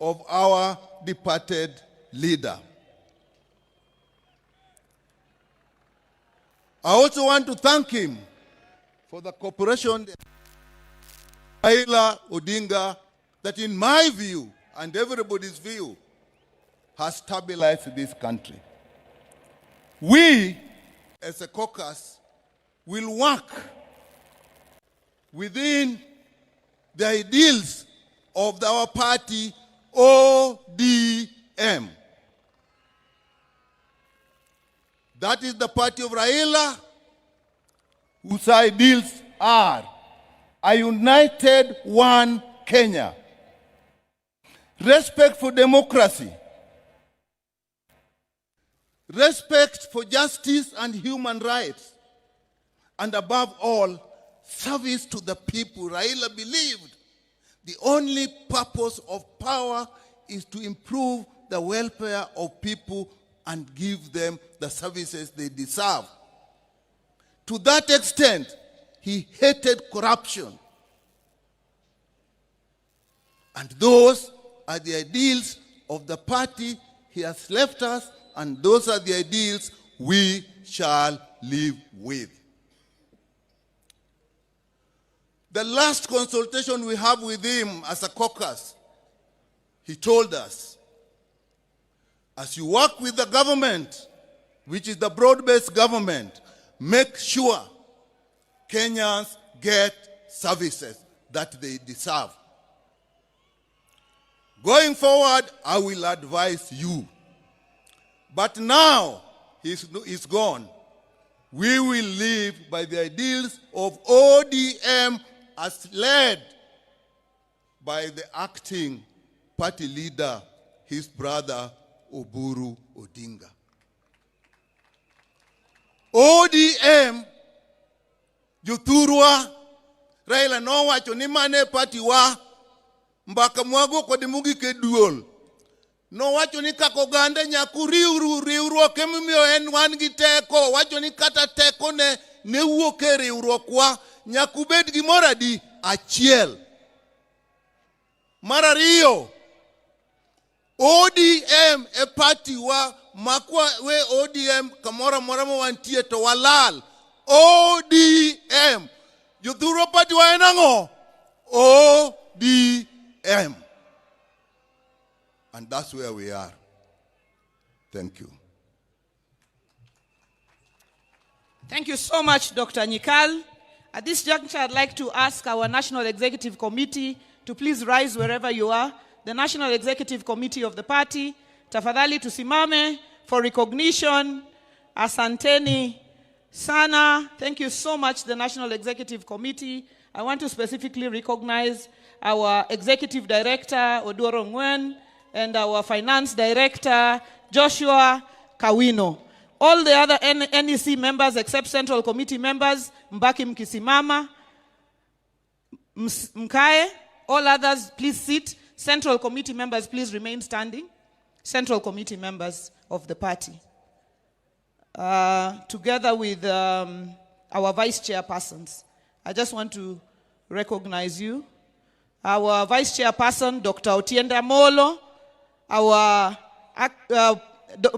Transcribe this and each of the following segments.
of our departed leader. I also want to thank him for the cooperation Raila Odinga that, in my view and everybody's view, has stabilized this country. We, as a caucus, will work within the ideals of our party, ODM. That is the party of Raila, whose ideals are a united one Kenya, respect for democracy, respect for justice and human rights, and above all, service to the people. Raila believed the only purpose of power is to improve the welfare of people and give them the services they deserve. To that extent, he hated corruption. And those are the ideals of the party he has left us, and those are the ideals we shall live with. The last consultation we have with him as a caucus, he told us, as you work with the government, which is the broad-based government, make sure Kenyans get services that they deserve. Going forward, I will advise you. But now he's gone. We will live by the ideals of ODM as led by the acting party leader, his brother, Oburu Odinga. ODM, Juturwa, Raila no wacho ni mane party wa, mbaka mwago kod mugi ke duol. No wacho ni kako gande nyaku riwruok emimiyo en wan gi teko, wacho ni kata teko ne wuok e riwruok wa nyaku bed gi moradi achiel. Mar ariyo, ODM e party wa makwa we ODM kamora mora mo wantie to walal. ODM. Juthuro party wa enango. ODM. And that's where we are. Thank you. Thank you so much, Dr. Nyikal. At this juncture, I'd like to ask our National Executive Committee to please rise wherever you are. The National Executive Committee of the party, tafadhali tusimame for recognition. Asanteni sana. Thank you so much, the National Executive Committee. I want to specifically recognize our Executive Director, Odoro Ngwen, and our Finance Director, Joshua Kawino. All the other NEC members except Central Committee members, mbaki mkisimama, mkae. All others, please sit. Central Committee members, please remain standing. Central Committee members of the party. Together with our Vice Chairpersons, I just want to recognize you. Our Vice Chairperson, Dr. Otienda Molo, our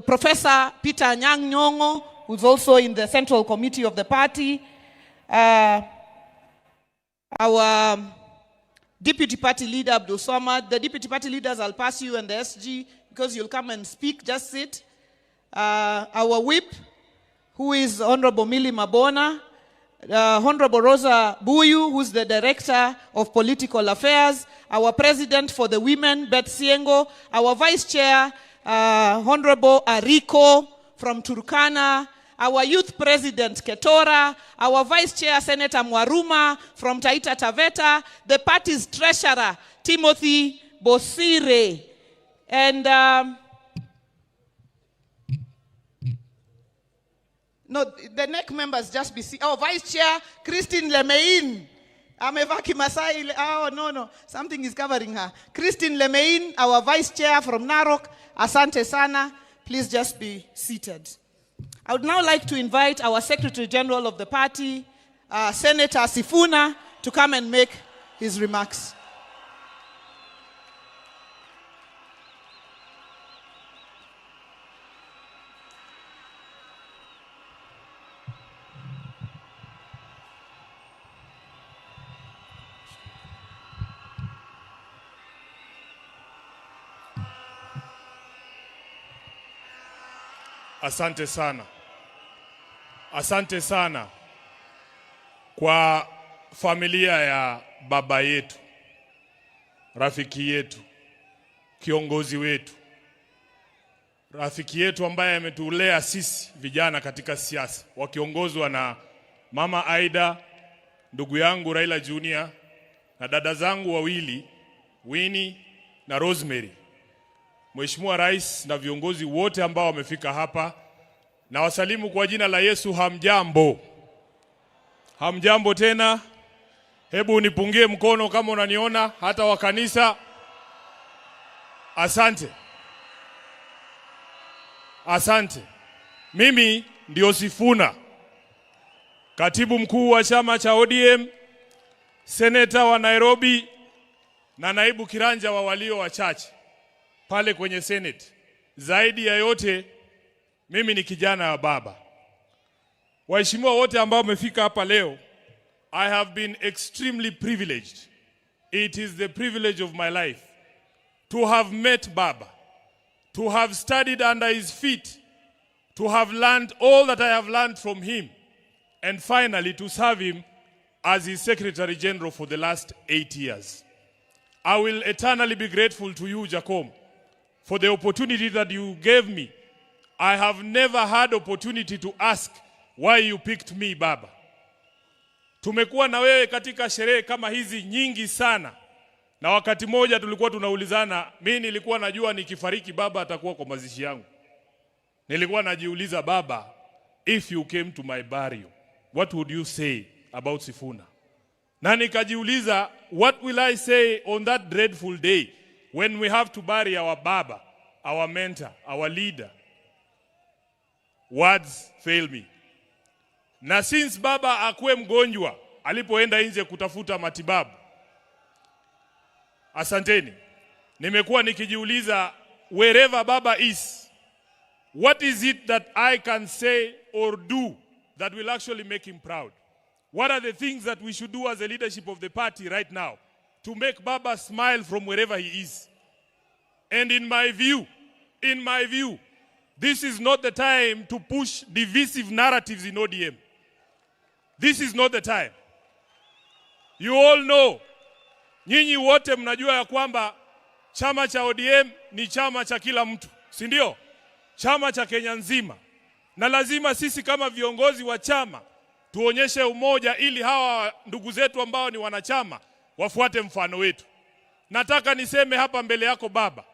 Professor Peter Anyang' Nyong'o, who's also in the Central Committee of the party, our Deputy Party Leader, Abdul Somad. The Deputy Party Leaders, I'll pass you and the SG because you'll come and speak, just sit. Our Whip, who is Honorable Millie Mabona, Honorable Rosa Buyu, who's the Director of Political Affairs, our President for the Women, Beth Siengo, our Vice Chair, Honorable Ariko from Turkana, our Youth President Ketora, our Vice Chair Senator Mwaruma from Taita Taveta, the party's Treasurer Timothy Bosire, and no, the NEC members just be seen. Oh, Vice Chair Christine Lemein. Amevaki Masai. Oh, no. Something is covering her. Christine Lemein, our Vice Chair from Narok. Asante Sana. Please just be seated. I would now like to invite our Secretary General of the party, Senator Sifuna, to come and make his remarks. Asante sana. Asante sana kwa familia ya baba yetu, rafiki yetu, kiongozi wetu, rafiki yetu ambaye ametulea sisi vijana katika siasa, wakiongozwa na Mama Aida, ndugu yangu Raila Junior, na dada zangu wawili Winnie na Rosemary. Mheshimiwa Rais na viongozi wote ambao wamefika hapa, na wasalimu kwa jina la Yesu. Hamjambo? Hamjambo tena? Hebu unipungie mkono kama unaniona, hata wa kanisa. Asante. Asante. Mimi ndio Sifuna, katibu mkuu wa chama cha ODM, seneta wa Nairobi na naibu kiranja wa walio wachache pale kwenye Senate. Zaidi ya yote, mimi ni kijana wa baba. Waheshimiwa wote ambao wamefika hapa leo, I have been extremely privileged. It is the privilege of my life to have met Baba, to have studied under his feet, to have learned all that I have learned from him, and finally to serve him as his Secretary General for the last 8 years. I will eternally be grateful to you, Jacom, for the opportunity that you gave me. I have never had opportunity to ask why you picked me, Baba. Tumekuwa na wewe katika sherehe kama hizi nyingi sana. Na wakati moja tulikuwa tunaulizana, mimi nilikuwa najua nikifariki Baba atakuwa kwa mazishi yangu. Nilikuwa najiuliza, Baba, if you came to my burial, what would you say about Sifuna? Na nikajiuliza, what will I say on that dreadful day when we have to bury our Baba, our mentor, our leader? Words fail me. Na since Baba akuwe mgonjwa, alipoenda nje kutafuta matibabu, asanteni, nimekuwa nikijiuliza, wherever Baba is, what is it that I can say or do that will actually make him proud? What are the things that we should do as a leadership of the party right now to make Baba smile from wherever he is? And in my view, this is not the time to push divisive narratives in ODM. This is not the time. You all know, nyinyi wote mnajua ya kwamba chama cha ODM ni chama cha kila mtu, si ndio? Chama cha Kenya nzima. Na lazima sisi kama viongozi wa chama tuonyeshe umoja ili hawa ndugu zetu ambao ni wanachama wafuate mfano wetu. Nataka niseme hapa mbele yako Baba,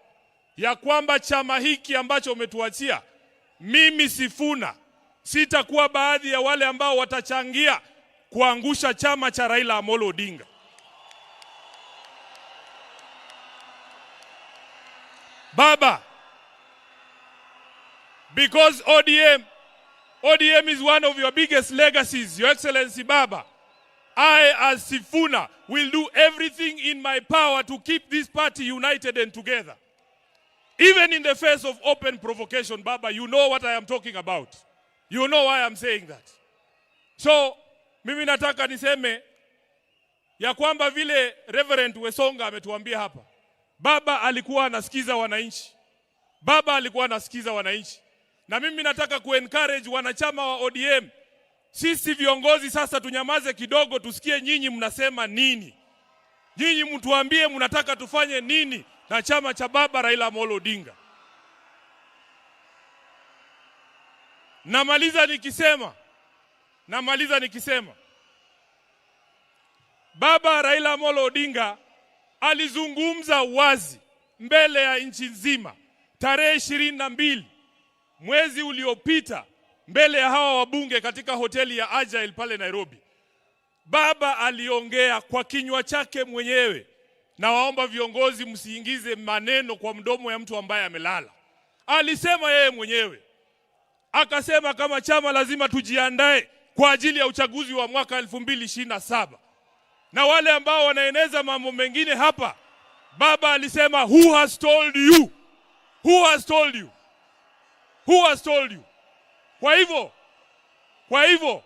ya kwamba chama hiki ambacho umetuachia, mimi Sifuna sitakuwa baadhi ya wale ambao watachangia kuangusha chama cha Raila Amolo Odinga. Baba, because ODM is one of your biggest legacies, Your Excellency Baba, I as Sifuna will do everything in my power to keep this party united and together. Even in the face of open provocation, Baba, you know what I am talking about. You know why I'm saying that. So, mimi nataka niseme ya kwamba vile Reverend Wesonga ametuambia hapa, Baba alikuwa anasikiza wananchi. Baba alikuwa anasikiza wananchi. Na mimi nataka kuencourage wanachama wa ODM. Sisi viongozi sasa tunyamaze kidogo, tusikie nyinyi mnasema nini. Nyinyi mtuambie mnataka tufanye nini na chama cha Baba Raila Amolo Odinga. Namaliza nikisema Baba Raila Amolo Odinga alizungumza wazi mbele ya nchi nzima tarehe 22 mwezi uliopita mbele ya hawa wabunge katika hoteli ya Agile pale Nairobi. Baba aliongea kwa kinywa chake mwenyewe, na waomba viongozi msiingize maneno kwa mdomo ya mtu ambaye amelala. Alisema yeye mwenyewe, akasema kama chama lazima tujiandae kwa ajili ya uchaguzi wa mwaka 2027. Na wale ambao wanaeneza mambo mengine hapa, Baba alisema, who has told you? Who has told you? Who has told you? Kwa hivyo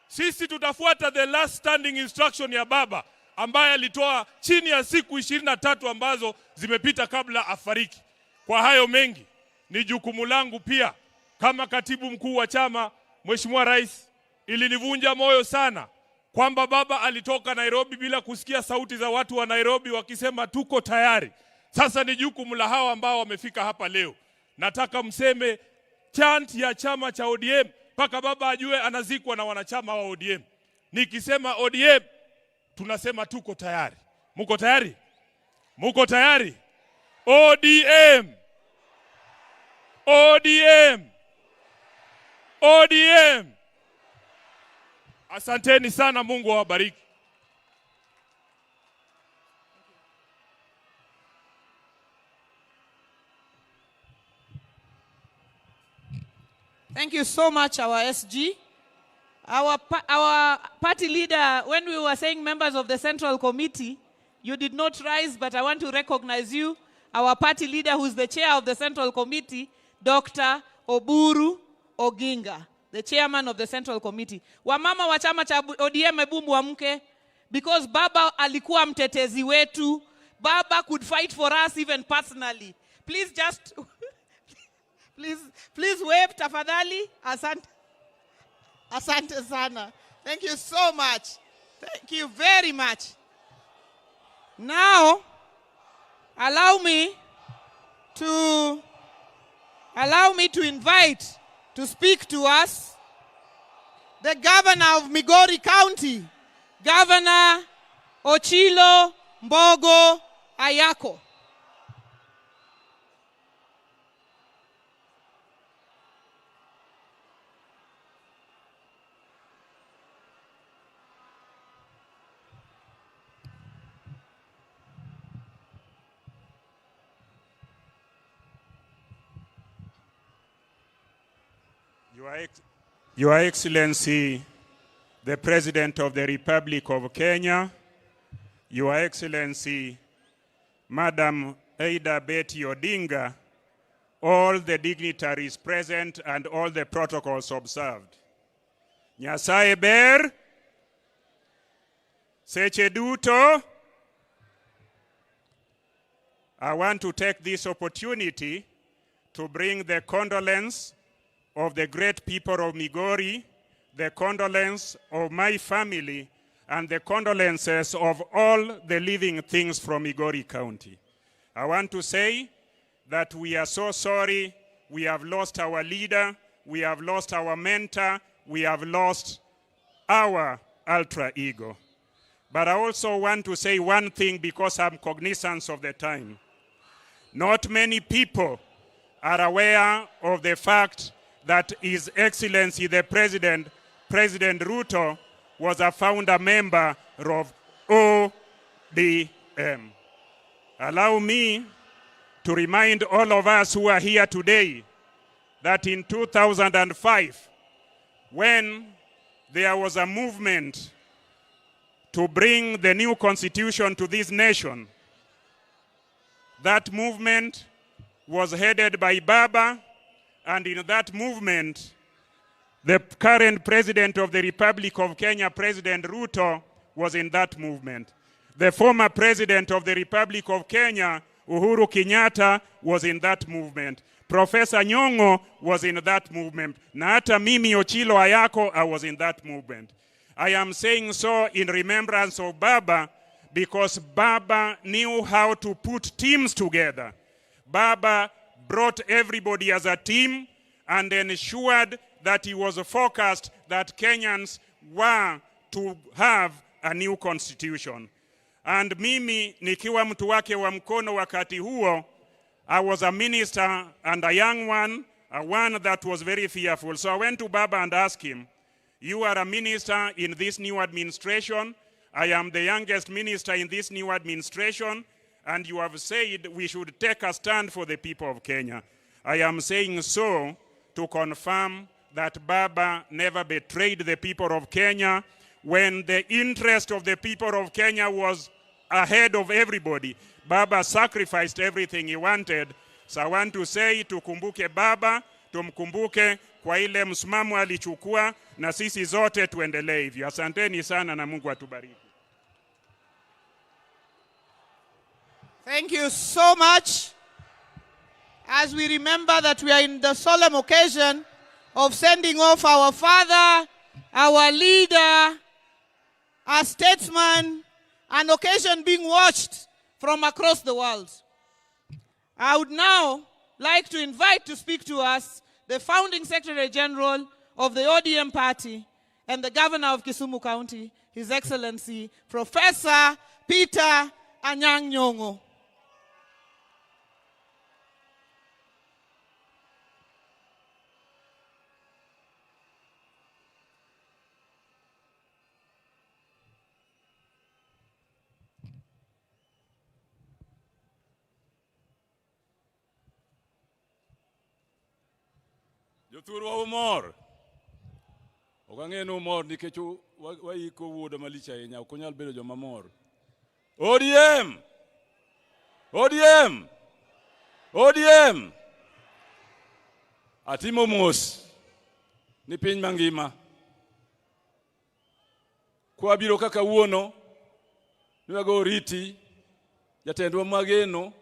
sisi tutafuata the last standing instruction ya Baba ambaye alitoa chini ya siku 23 ambazo zimepita kabla afariki. Kwa hayo mengi, ni jukumu langu pia kama katibu mkuu wa chama, Mheshimiwa Rais, ilinivunja moyo sana kwamba baba alitoka Nairobi bila kusikia sauti za watu wa Nairobi wakisema tuko tayari. Sasa ni jukumu la hawa ambao wamefika hapa leo. Nataka mseme chant ya chama cha ODM mpaka baba ajue anazikwa na wanachama wa ODM. Nikisema ODM, tunasema tuko tayari. Muko tayari? Muko tayari? ODM! ODM! ODM! Asanteni sana, Mungu awabariki. Thank you so much, our SG. Our party leader, when we were saying members of the Central Committee, you did not rise, but I want to recognize you. Our party leader, who is the chair of the Central Committee, Dr. Oburu Oginga, the chairman of the Central Committee. Wamama wa chama cha ODM ebu muamke, because baba alikuwa mtetezi wetu. Baba could fight for us even personally. Please just, please wave tafadhali. Asante sana. Thank you so much. Thank you very much. Now, allow me to invite to speak to us the governor of Migori County, Governor Ochilo Mbogo Ayako. Your Excellency, the President of the Republic of Kenya, Your Excellency, Madam Raila Odinga, all the dignitaries present and all the protocols observed. Nyasaye ber, seche duto. I want to take this opportunity to bring the condolence of the great people of Migori, the condolence of my family, and the condolences of all the living things from Migori County. I want to say that we are so sorry. We have lost our leader, we have lost our mentor, we have lost our alter ego. But I also want to say one thing because I'm cognizant of the time. Not many people are aware of the fact that His Excellency the President Ruto, was a founder member of ODM. Allow me to remind all of us who are here today that in 2005, when there was a movement to bring the new constitution to this nation, that movement was headed by Baba. And in that movement, the current President of the Republic of Kenya, President Ruto, was in that movement. The former President of the Republic of Kenya, Uhuru Kenyatta, was in that movement. Professor Nyong'o was in that movement. Na hata mimi Ochilo Ayako, I was in that movement. I am saying so in remembrance of Baba because Baba knew how to put teams together. Baba brought everybody as a team and ensured that he was focused that Kenyans were to have a new constitution. And mimi nikiwa mtu wake wa mkono wakati huo, I was a minister and a young one, a one that was very fearful. So I went to Baba and asked him, you are a minister in this new administration. I am the youngest minister in this new administration. And you have said we should take a stand for the people of Kenya. I am saying so to confirm that Baba never betrayed the people of Kenya when the interest of the people of Kenya was ahead of everybody. Baba sacrificed everything he wanted. So I want to say, tukumbuke Baba, tumkumbuke kwa ile msimamo alichukua, na sisi zote tuendelee hivyo. Asanteni sana na Mungu atubariki. Thank you so much. As we remember that we are in the solemn occasion of sending off our father, our leader, our statesman, an occasion being watched from across the world. I would now like to invite to speak to us the founding Secretary General of the ODM party and the Governor of Kisumu County, His Excellency, Professor Peter Anyang' Nyong'o. Jothurwa umor. Okang'eno umor nikech waiko wuoda malich ahinya, ok onyal bedo joma mor. ODM! ODM! ODM! Atimo mos ni piny mangima. Kwa biro kaka wuono, niwago oriti, jatendwa mageno,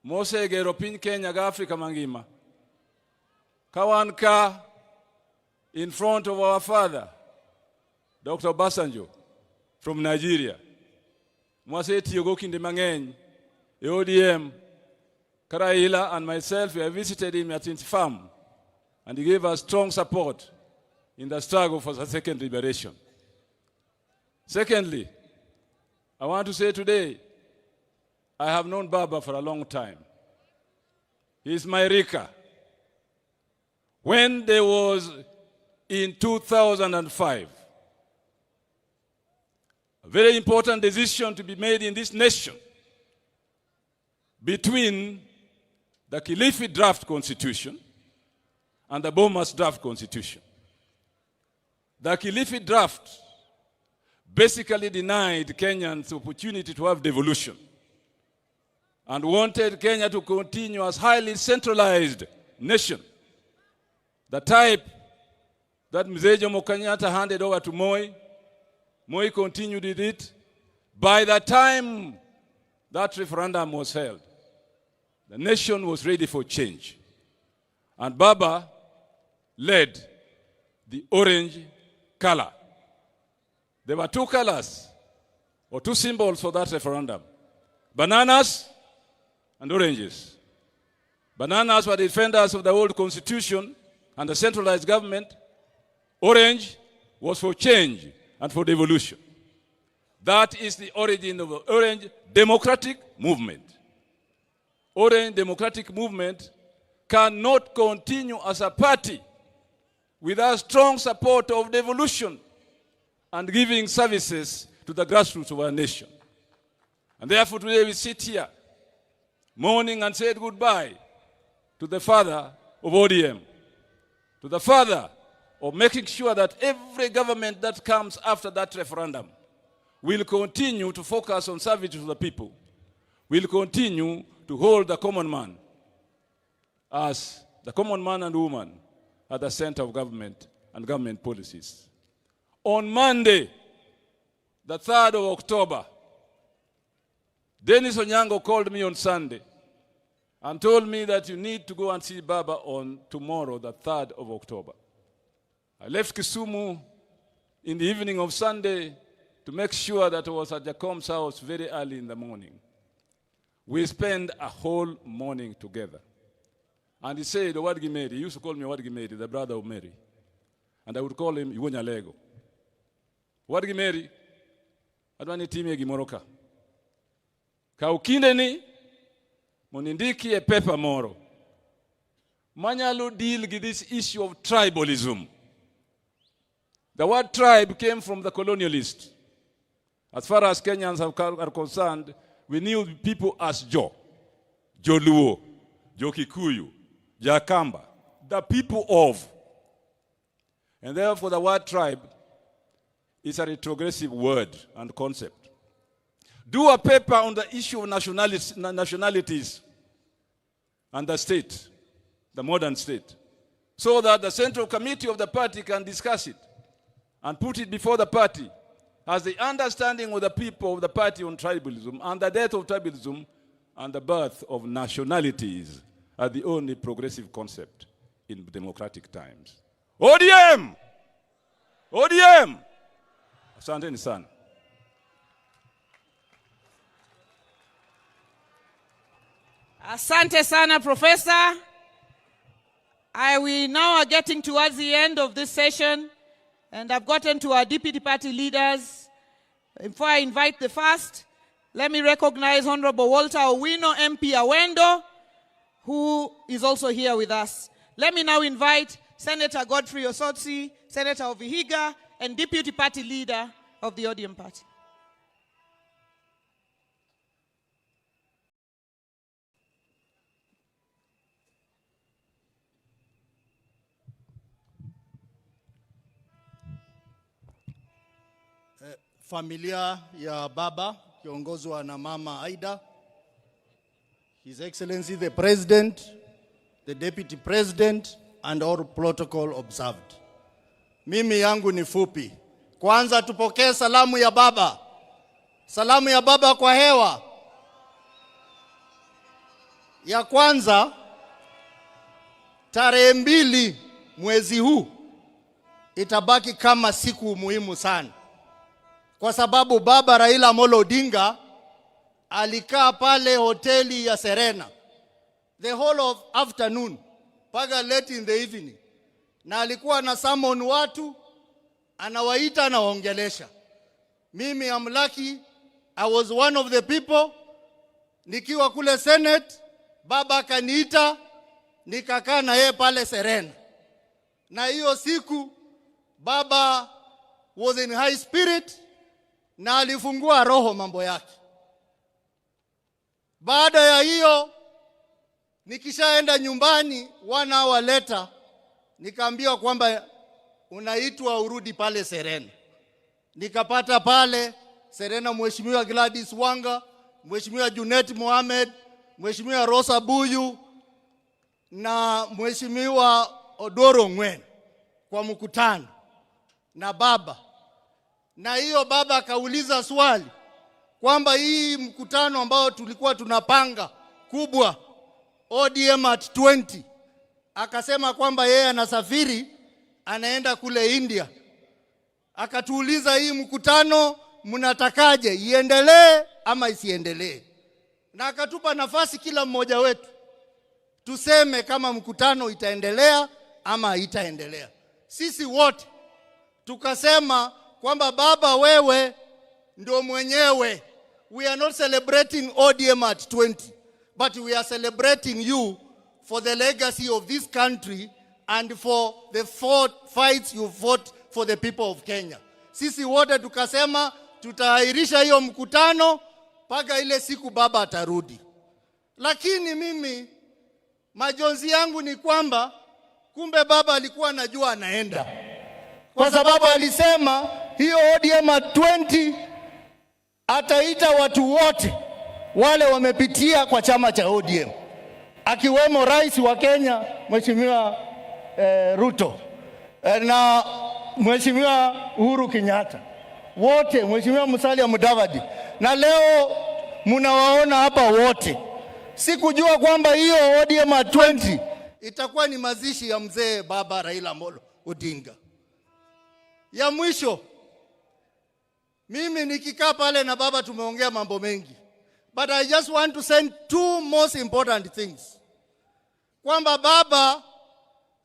mosegero piny Kenya ga Afrika mangima. Kawanka in front of our father, Dr. Basanjo from Nigeria. Mwase tiyogo kinde mang'eny, ODM, Raila and myself, we have visited him at his farm, and he gave us strong support in the struggle for the second liberation. Secondly, I want to say today, I have known Baba for a long time. He is my Rika. When there was in 2005, a very important decision to be made in this nation between the Kilifi draft constitution and the Bomas draft constitution. The Kilifi draft basically denied Kenyans the opportunity to have devolution and wanted Kenya to continue as highly centralized nation. The type that Mzee Jomo Kenyatta handed over to Moi, Moi continued with it. By the time that referendum was held, the nation was ready for change. And Baba led the orange color. There were two colors, or two symbols for that referendum: bananas and oranges. Bananas were defenders of the old constitution and the centralized government. Orange was for change and for devolution. That is the origin of the Orange Democratic Movement. Orange Democratic Movement cannot continue as a party without strong support of devolution and giving services to the grassroots of our nation. And therefore today we sit here mourning and said goodbye to the father of ODM, to the father of making sure that every government that comes after that referendum will continue to focus on service to the people, will continue to hold the common man as the common man and woman at the center of government and government policies. On Monday, the 3rd of October, Dennis Onyango called me on Sunday and told me that you need to go and see Baba on tomorrow, the 3rd of October. I left Kisumu in the evening of Sunday to make sure that I was at Jacom's house very early in the morning. We spent a whole morning together. And he said, Owadgi Mary, he used to call me Owadgi Mary, the brother of Mary. And I would call him Iwonya Lego. Owadgi Mary, adwani time gimoroka. Ka ukinde ni, monindiki e pepa moro. Manyalo deal with this issue of tribalism. The word tribe came from the colonialists. As far as Kenyans are concerned, we knew people as Jo, Joluo, Jokikuyu, Jakamba, the people of. And therefore the word tribe is a retrogressive word and concept. Do a paper on the issue of nationalities and the state, the modern state, so that the central committee of the party can discuss it and put it before the party as the understanding of the people of the party on tribalism and the death of tribalism and the birth of nationalities are the only progressive concept in democratic times. ODM! ODM! Asanteni sana. Asante sana, Professor. We now are getting towards the end of this session, and I've gotten to our deputy party leaders. Before I invite the first, let me recognize Honorable Walter Owino, MP Awendo, who is also here with us. Let me now invite Senator Godfrey Osotsi, Senator of Vihiga, and deputy party leader of the ODM party. Familia ya baba kiongozwa na mama Aida, His Excellency the President, the Deputy President, and all protocol observed. Mimi yangu ni fupi. Kwanza tupokee salamu ya baba. Salamu ya baba kwa hewa. Ya kwanza, tarehe 2 mwezi huu itabaki kama siku muhimu sana. Kwa sababu baba Raila Odinga alikaa pale hoteli ya Serena the whole of afternoon mpaka late in the evening, na alikuwa na summon watu, anawaita, anawaongelesha. Mimi am lucky, I was one of the people. Nikiwa kule Senate, baba akaniita, nikakaa na yeye pale Serena, na hiyo siku baba was in high spirit na alifungua roho mambo yake. Baada ya hiyo, nikishaenda nyumbani 1 hour later, nikaambiwa kwamba unaitwa urudi pale Serena. Nikapata pale Serena Mheshimiwa Gladys Wanga, Mheshimiwa Junet Mohamed, Mheshimiwa Rosa Buyu na Mheshimiwa Odoro Ngwen kwa mkutano na baba. Na hiyo baba akauliza swali kwamba hii mkutano ambao tulikuwa tunapanga kubwa ODM at 20, akasema kwamba yeye anasafiri anaenda kule India. Akatuuliza hii mkutano mnatakaje, iendelee ama isiendelee? Na akatupa nafasi kila mmoja wetu tuseme kama mkutano itaendelea ama haitaendelea. Sisi wote tukasema kwamba baba, wewe ndio mwenyewe. We are not celebrating ODM at 20, but we are celebrating you for the legacy of this country and for the fights you fought for the people of Kenya. Sisi wote tukasema tutaahirisha hiyo mkutano mpaka ile siku baba atarudi. Lakini mimi majonzi yangu ni kwamba kumbe baba alikuwa anajua anaenda, kwa sababu alisema hiyo ODM at 20 ataita watu wote wale wamepitia kwa chama cha ODM, akiwemo rais wa Kenya Mheshimiwa Ruto na Mheshimiwa Uhuru Kenyatta, wote, Mheshimiwa Musalia Mudavadi, na leo mnawaona hapa wote. Sikujua kwamba hiyo ODM at 20 itakuwa ni mazishi ya mzee baba Raila Odinga. Ya mwisho, mimi nikikaa pale na baba tumeongea mambo mengi, but I just want to send 2 most important things. Kwamba baba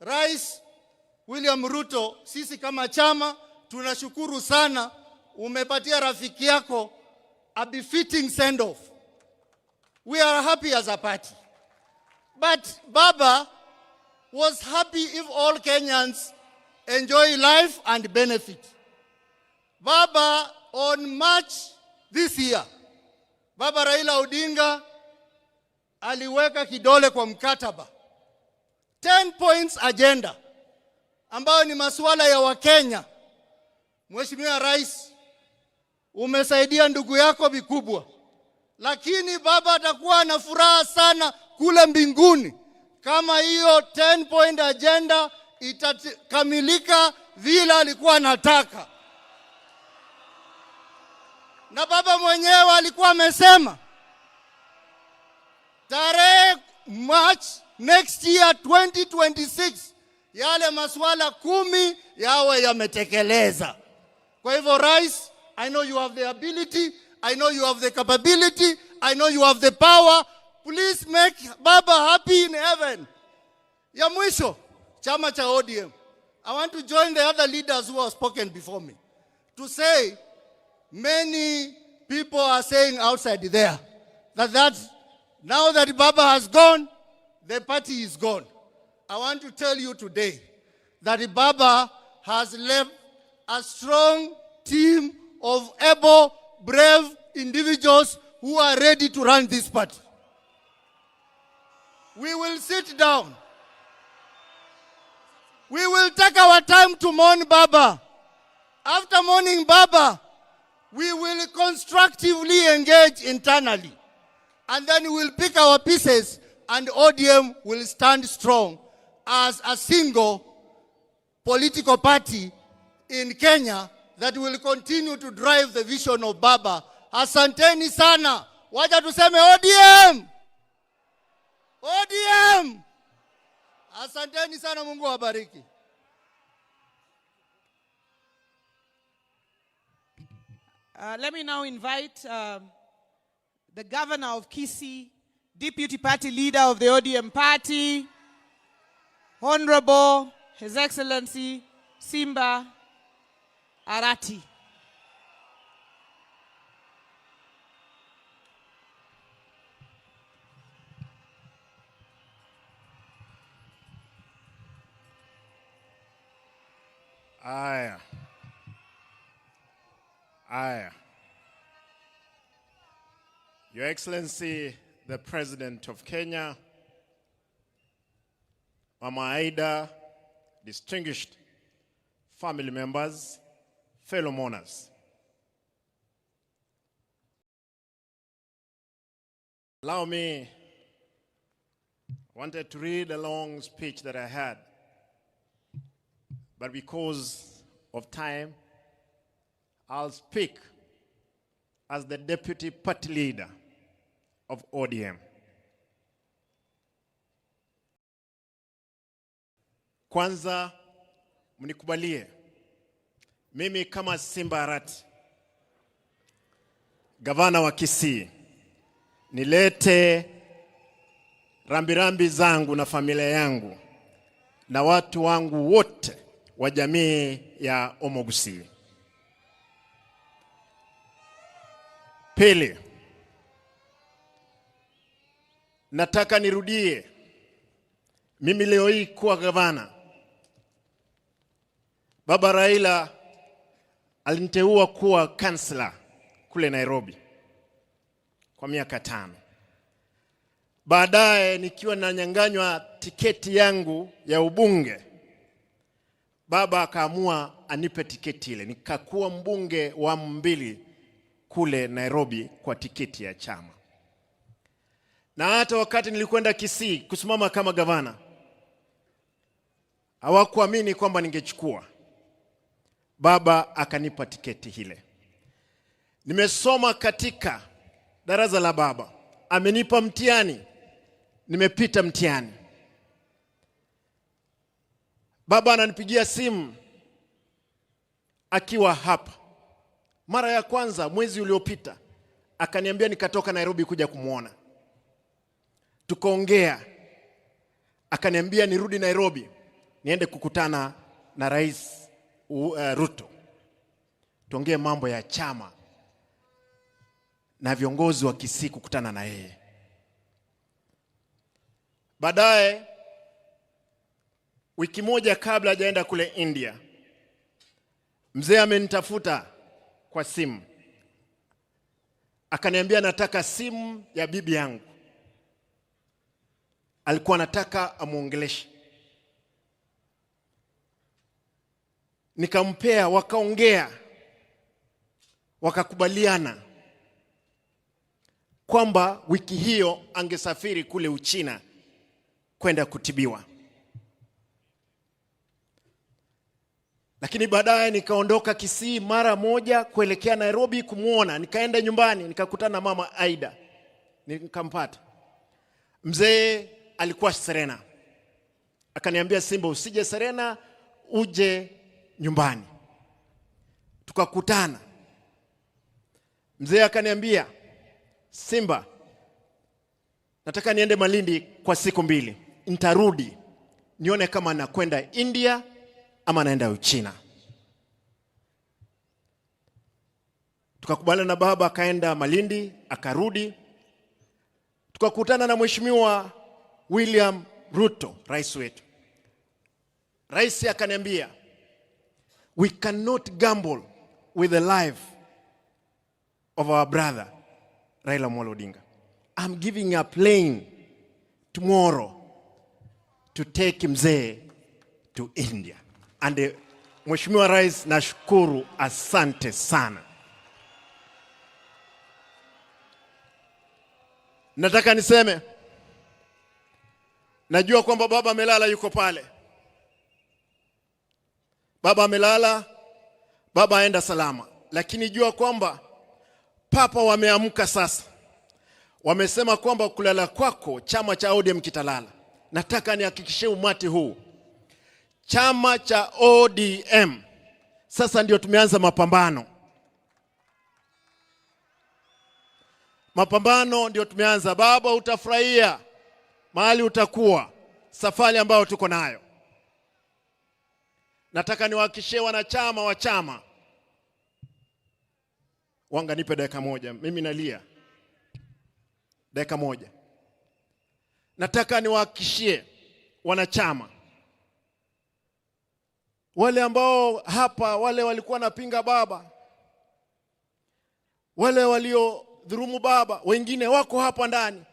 Rais William Ruto, sisi kama chama tunashukuru sana umepatia rafiki yako a befitting send off. We are happy as a party. But baba was happy if all Kenyans enjoy life and benefit. Baba, on March this year, baba Raila Odinga aliweka kidole kwa mkataba 10 points agenda ambayo ni masuala ya Wakenya. Mheshimiwa Rais, umesaidia ndugu yako vikubwa, lakini baba atakuwa na furaha sana kule mbinguni kama hiyo 10 point agenda itakamilika vile alikuwa anataka. Na baba mwenyewe alikuwa amesema tarehe March next year 2026 yale maswala 10 yawe yametekeleza. Kwa hivyo rais, I know you have the ability, I know you have the capability, I know you have the power. Please make Baba happy in heaven. Ya mwisho, chama cha ODM. I want to join the other leaders who have spoken before me to say many people are saying outside there that now that Baba has gone, the party is gone. I want to tell you today that Baba has left a strong team of able, brave individuals who are ready to run this party. We will sit down. We will take our time to mourn Baba. After mourning Baba, we will constructively engage internally. And then we will pick our pieces and ODM will stand strong as a single political party in Kenya that will continue to drive the vision of Baba. Asanteni sana. Wacha tuseme ODM! ODM! Asanteni sana, Mungu wabariki. Let me now invite the governor of Kisii, deputy party leader of the ODM party, Honorable His Excellency Simba Arati. Aya. Your Excellency, the President of Kenya, Mama Aida, distinguished family members, fellow mourners. Allow me, I wanted to read a long speech that I had, but because of time, I'll speak as the deputy party leader of ODM. Kwanza, mnikubalie, mimi kama Simba Arati, gavana wa Kisii, nilete rambirambi zangu na familia yangu na watu wangu wote wa jamii ya Omogusi. Pili, nataka nirudie, mimi leo hii kuwa gavana. Baba Raila aliniteua kuwa kansela kule Nairobi kwa miaka 5. Baadaye nikiwa nanyang'anywa tiketi yangu ya ubunge, Baba akaamua anipe tiketi ile. Nikakuwa mbunge wa 2 kule Nairobi kwa tiketi ya chama. Na hata wakati nilikwenda Kisii kusimama kama gavana, hawakuamini kwamba ningechukua. Baba akanipa tiketi ile. Nimesoma katika darasa la Baba. Amenipa mtihani. Nimepita mtihani. Baba ananipigia simu akiwa hapa. Mara ya kwanza mwezi uliopita akaniambia nikatoka Nairobi kuja kumuona. Tukaongea. Akaniambia nirudi Nairobi niende kukutana na Rais Ruto. Tuongee mambo ya chama na viongozi wa Kisii kukutana na yeye. Baadaye wiki moja kabla hajaenda kule India, mzee amenitafuta kwa simu. Akaniambia nataka simu ya bibi yangu. Alikuwa anataka amuongeleshe. Nikampea, wakaongea. Wakakubaliana kwamba wiki hiyo angesafiri kule Uchina kwenda kutibiwa. Lakini baadaye nikaondoka Kisii mara moja kuelekea Nairobi kumuona. Nikaenda nyumbani, nikakutana na Mama Aida. Nikampata. Mzee alikuwa Serena. Akaniambia, Simba, usije Serena, uje nyumbani. Tukakutana. Mzee akaniambia, Simba, nataka niende Malindi kwa siku 2. Nitarudi nione kama nakwenda India ama naenda Uchina. Tukakubaliana na baba, akaenda Malindi, akarudi. Tukakutana na Mheshimiwa William Ruto, rais wetu. Rais akaniambia, we cannot gamble with the life of our brother Raila Odinga. I'm giving a plane tomorrow to take mzee to India. And Mheshimiwa Rais, nashukuru, asante sana. Nataka niseme, najua kwamba baba amelala, yuko pale. Baba amelala, baba aenda salama. Lakini jua kwamba papa wameamka sasa. Wamesema kwamba kulala kwako chama cha ODM kitalala. Nataka nihakikishie umati huu, chama cha ODM sasa ndio tumeanza mapambano. Mapambano ndio tumeanza. Baba, utafurahia mahali utakuwa, safari ambayo tuko nayo. Nataka niwahakikishie wanachama wa chama. Wanga, nipe dakika moja, mimi nalia. Dakika moja. Nataka niwahakikishie wanachama, wale ambao hapa, wale walikuwa napinga baba, wale walio dhurumu baba, wengine wako hapa ndani.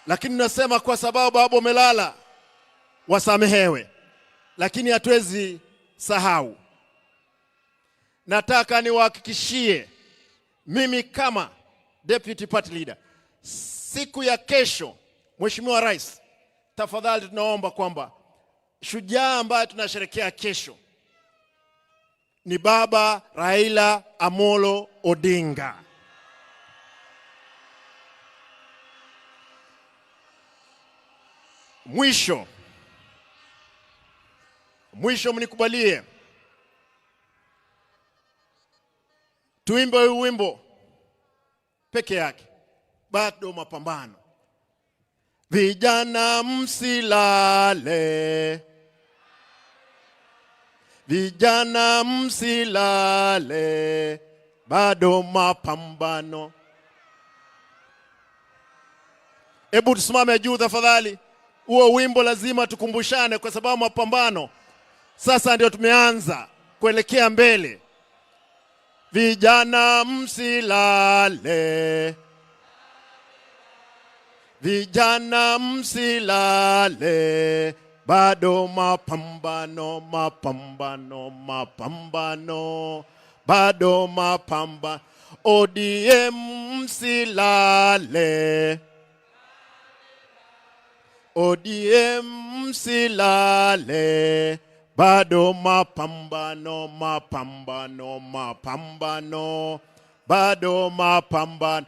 Lakini nasema kwa sababu baba umelala, wasamehewe. Lakini hatuwezi sahau. Nataka niwahakikishie, mimi kama deputy party leader, siku ya kesho, Mheshimiwa Rais, tafadhali tunaomba kwamba shujaa ambaye tunasherehekea kesho ni baba Raila Amolo Odinga. Mwisho mnikubalie tuimbe wimbo peke yake, bado mapambano. Vijana msilale, vijana msilale, bado mapambano. Hebu tusimame juu tafadhali. Huo wimbo lazima tukumbushane, kwa sababu mapambano sasa ndio tumeanza kuelekea mbele. Vijana msilale, vijana msilale, bado mapambano, mapambano, mapambano, bado mapambano. ODM msilale, ODM msilale, bado mapambano, mapambano, mapambano, bado mapambano.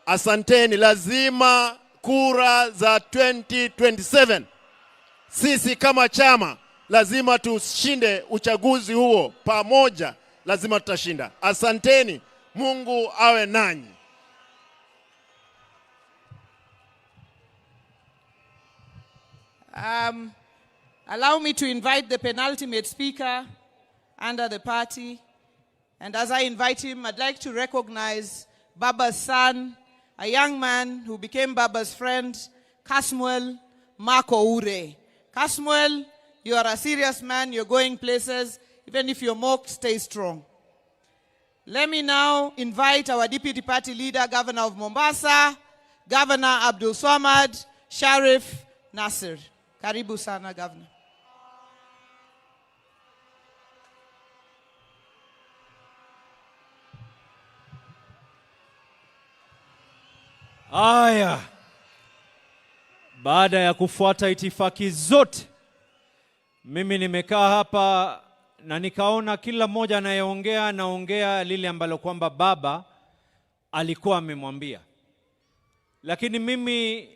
Asanteni. Lazima kura za 2027, sisi kama chama lazima tushinde uchaguzi huo pamoja, lazima tutashinda. Asanteni, Mungu awe nanyi. Allow me to invite the penultimate speaker under the party. And as I invite him, I'd like to recognize Baba's son, a young man who became Baba's friend, Kasmuel Marco Ure. Kasmuel, you are a serious man, you're going places. Even if you're mocked, stay strong. Let me now invite our deputy party leader, Governor of Mombasa, Governor Abdul Swamad Sharif Nasir. Karibu sana, Governor. Aya, baada ya kufuata itifaki zote, mimi nimekaa hapa na nikaona kila mmoja anayeongea naongea lile ambalo kwamba baba alikuwa amemwambia. Lakini mimi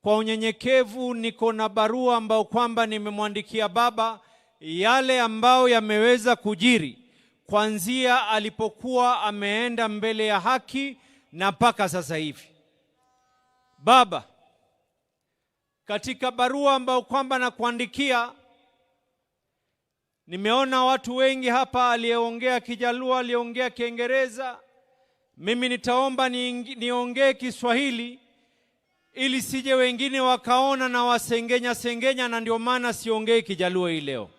kwa unyenyekevu niko na barua ambayo kwamba nimemwandikia baba, yale ambayo yameweza kujiri kuanzia alipokuwa ameenda mbele ya haki na mpaka sasa hivi. Baba, katika barua ambayo kwamba nakuandikia, nimeona watu wengi hapa, aliyeongea Kijaluo, aliyeongea Kiingereza. Mimi nitaomba niongee Kiswahili ili sije wengine wakaona na wasengenya, na ndio maana siongei Kijaluo hii leo.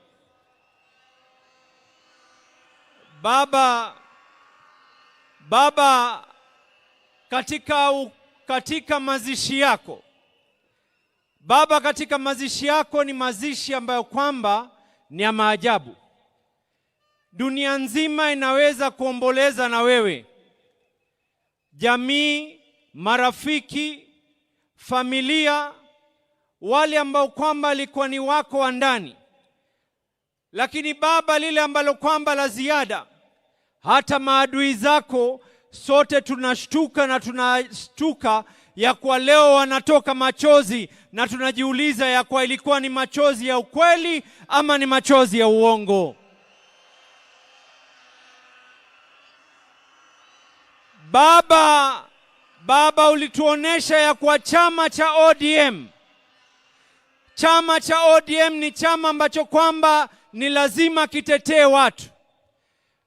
Baba, katika mazishi yako, Baba, katika mazishi yako ni mazishi ambayo kwamba ni ya maajabu. Dunia nzima inaweza kuomboleza na wewe. Jamii, marafiki, familia, wale ambao kwamba alikuwa ni wako wa ndani. Lakini Baba, lile ambalo kwamba la ziada, hata maadui zako sote tunashtuka na tunashtuka ya kwa leo wanatoka machozi, na tunajiuliza ya kwa ilikuwa ni machozi ya ukweli ama ni machozi ya uongo. Baba, ulituonesha ya kwa chama cha ODM ni chama ambacho kwamba ni lazima kitetee watu.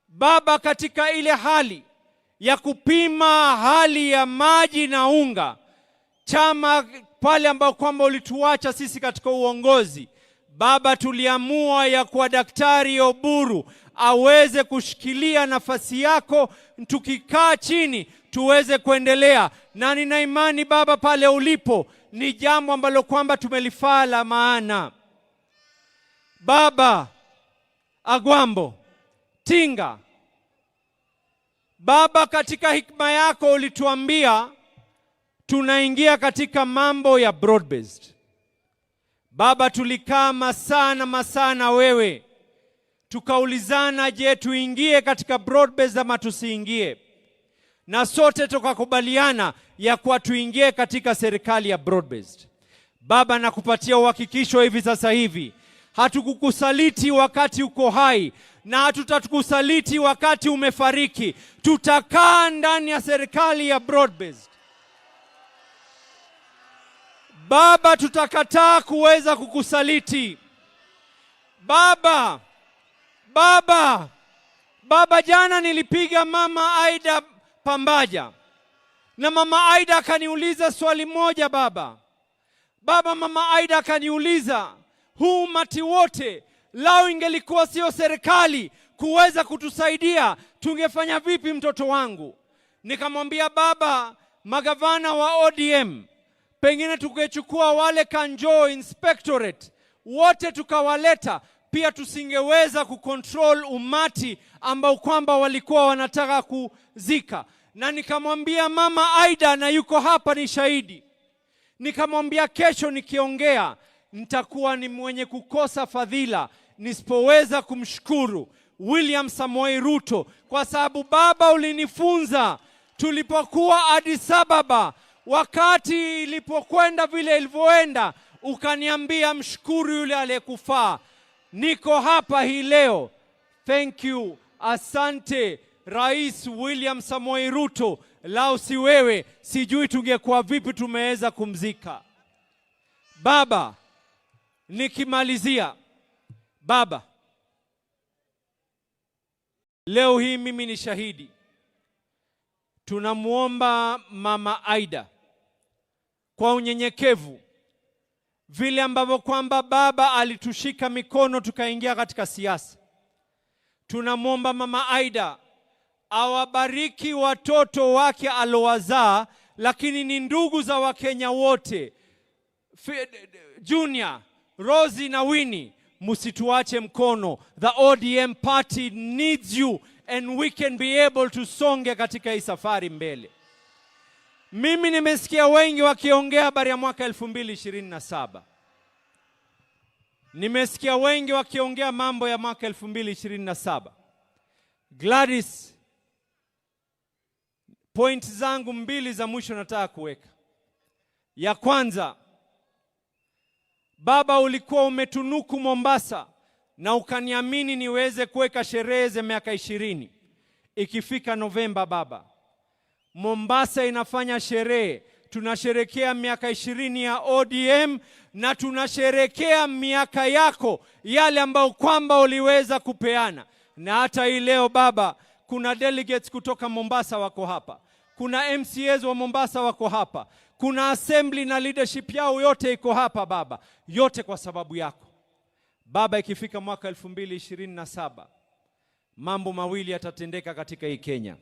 Baba, katika ile hali ya kupima hali ya maji na unga, chama pale ambao kwamba ulituacha sisi katika uongozi, Baba, tuliamua ya kwa Daktari Oburu aweze kushikilia nafasi yako, tukikaa chini tuweze kuendelea. Na nina imani Baba, pale ulipo ni jambo ambalo kwamba tumelifaa la maana. Baba Agwambo Tinga, Baba, katika hikma yako ulituambia tunaingia katika mambo ya broad based. Baba, tulikaa masaa na wewe tukaulizana, je, tuingie katika broad based ama tusiingie? Na sote tukakubaliana ya kuwa tuingie katika serikali ya broad based. Baba, nakupatia uhakikisho hivi sasa hivi, hatukukusaliti wakati uko hai na hatutakusaliti wakati umefariki. Tutakaa ndani ya serikali ya broad based. Baba, tutakataa kuweza kukusaliti. Baba, jana nilipiga Mama Aida Pambaja, na Mama Aida akaniuliza swali moja. Baba, Mama Aida akaniuliza, huu umati wote lao ingelikuwa sio serikali kuweza kutusaidia, tungefanya vipi mtoto wangu? Nikamwambia Baba, magavana wa ODM pengine tukechukua wale Kanjo Inspectorate wote tukawaleta, pia tusingeweza kucontrol umati ambao kwamba walikuwa wanataka kuzika. Na nikamwambia Mama Aida, na yuko hapa ni shahidi, nikamwambia kesho nikiongea nitakuwa ni mwenye kukosa fadhila nisipoweza kumshukuru William Samoei Ruto, kwa sababu Baba, ulinifunza tulipokuwa Addis Ababa, wakati ilipokwenda vile ilivyoenda, ukaniambia mshukuru yule aliyekufaa. Niko hapa hii leo. Thank you. Asante Rais William Samoei Ruto. Lao si wewe, sijui tungekuwa vipi tumeweza kumzika. Baba, nikimalizia, Baba, leo hii mimi ni shahidi. Tunamuomba Mama Aida kwa unyenyekevu, vile ambavyo kwamba Baba alitushika mikono tukaingia katika siasa. Tunamuomba Mama Aida awabariki watoto wake alowazaa, lakini ni ndugu za Wakenya wote. Junior, Rosie na Winnie, musituache mkono. The ODM party needs you and we can be able to songe katika hii safari mbele. Mimi nimesikia wengi wakiongea habari ya mwaka 2027. Nimesikia wengi wakiongea mambo ya mwaka 2027. Gladys, Point zangu mbili za mwisho nataka kuweka. Ya kwanza, Baba, ulikuwa umetunuku Mombasa na ukaniamini niweze kuweka sherehe za miaka 20. Ikifika Novemba, Baba, Mombasa inafanya sherehe. Tunasherekea miaka 20 ya ODM na tunasherekea miaka yako yale ambayo kwamba uliweza kupeana. Na hata hii leo Baba, kuna delegates kutoka Mombasa wako hapa. Kuna MCAs wa Mombasa wako hapa. Kuna assembly na leadership yao yote iko hapa Baba. Yote kwa sababu yako. Baba, ikifika mwaka 2027, mambo mawili yatatendeka katika hii Kenya.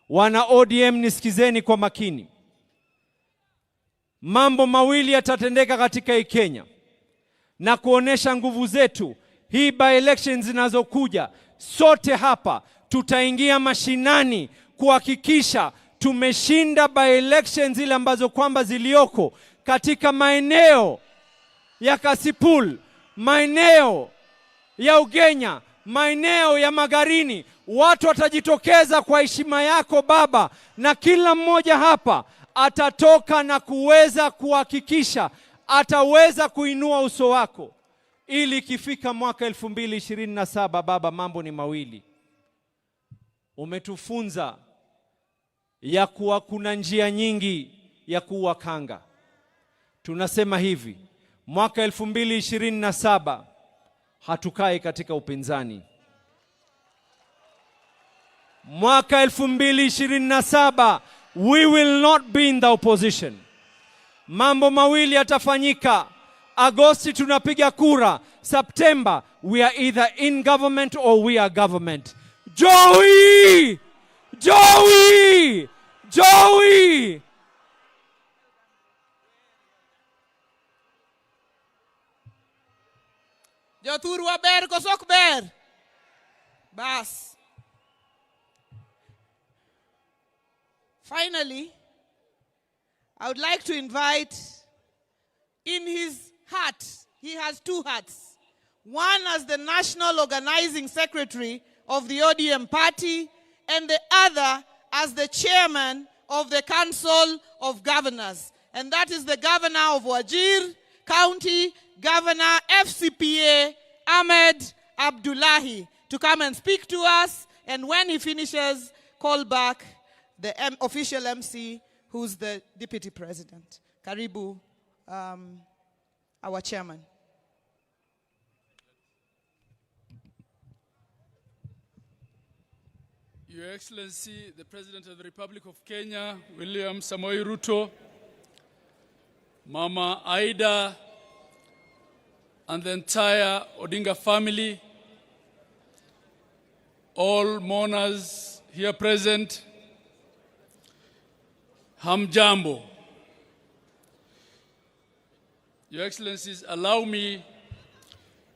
Wana ODM nisikizeni kwa makini. Mambo mawili yatatendeka katika hii Kenya na kuonesha nguvu zetu. Hii by elections zinazokuja, sote hapa tutaingia mashinani kuhakikisha tumeshinda by elections zile ambazo kwamba zilioko katika maeneo ya Kasipul, maeneo ya Ugenya, maeneo ya Magarini. Watu watajitokeza kwa heshima yako Baba, na kila mmoja hapa atatoka na kuweza kuhakikisha ataweza kuinua uso wako, ili ikifika mwaka 2027 Baba, mambo ni mawili. Umetufunza ya kuwa kuna njia nyingi ya kuwa kanga. Tunasema hivi, mwaka 2027 hatukai katika upinzani. Mwaka 2027 we will not be in the opposition. Mambo mawili yatafanyika. Agosti tunapiga kura. September we are either in government or we are government. Joey! Joey! Joey! Jothuru waber kosok ber. Bas. Finally, I would like to invite, in his hat, he has two hats. One as the National Organizing Secretary of the ODM party, and the other as the chairman of the Council of Governors. And that is the Governor of Wajir County, Governor FCPA Ahmed Abdullahi, to come and speak to us. And when he finishes, call back the official MC, who's the Deputy President. Karibu, our chairman. Your Excellency, the President of the Republic of Kenya, William Samoei Ruto, Mama Aida, and the entire Odinga family, all mourners here present, Hamjambo. Your Excellencies, allow me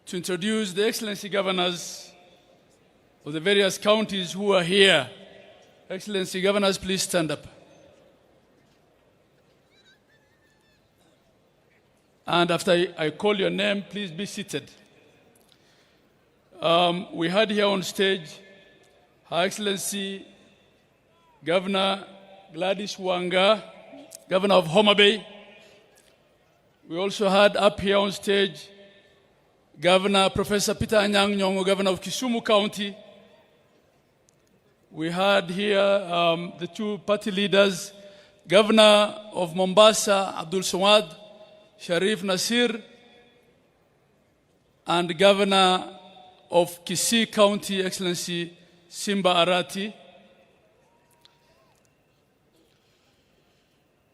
to introduce the Excellency Governors of the various counties who are here. Excellency Governors, please stand up. And after I call your name, please be seated. We had here on stage Her Excellency Governor Gladys Wanga, Governor of Homa Bay. We also had up here on stage Governor Professor Peter Anyang' Nyong'o, Governor of Kisumu County. We had here the two party leaders, Governor of Mombasa, Abdul Samad Sharif Nasir, and Governor of Kisii County, Excellency Simba Arati.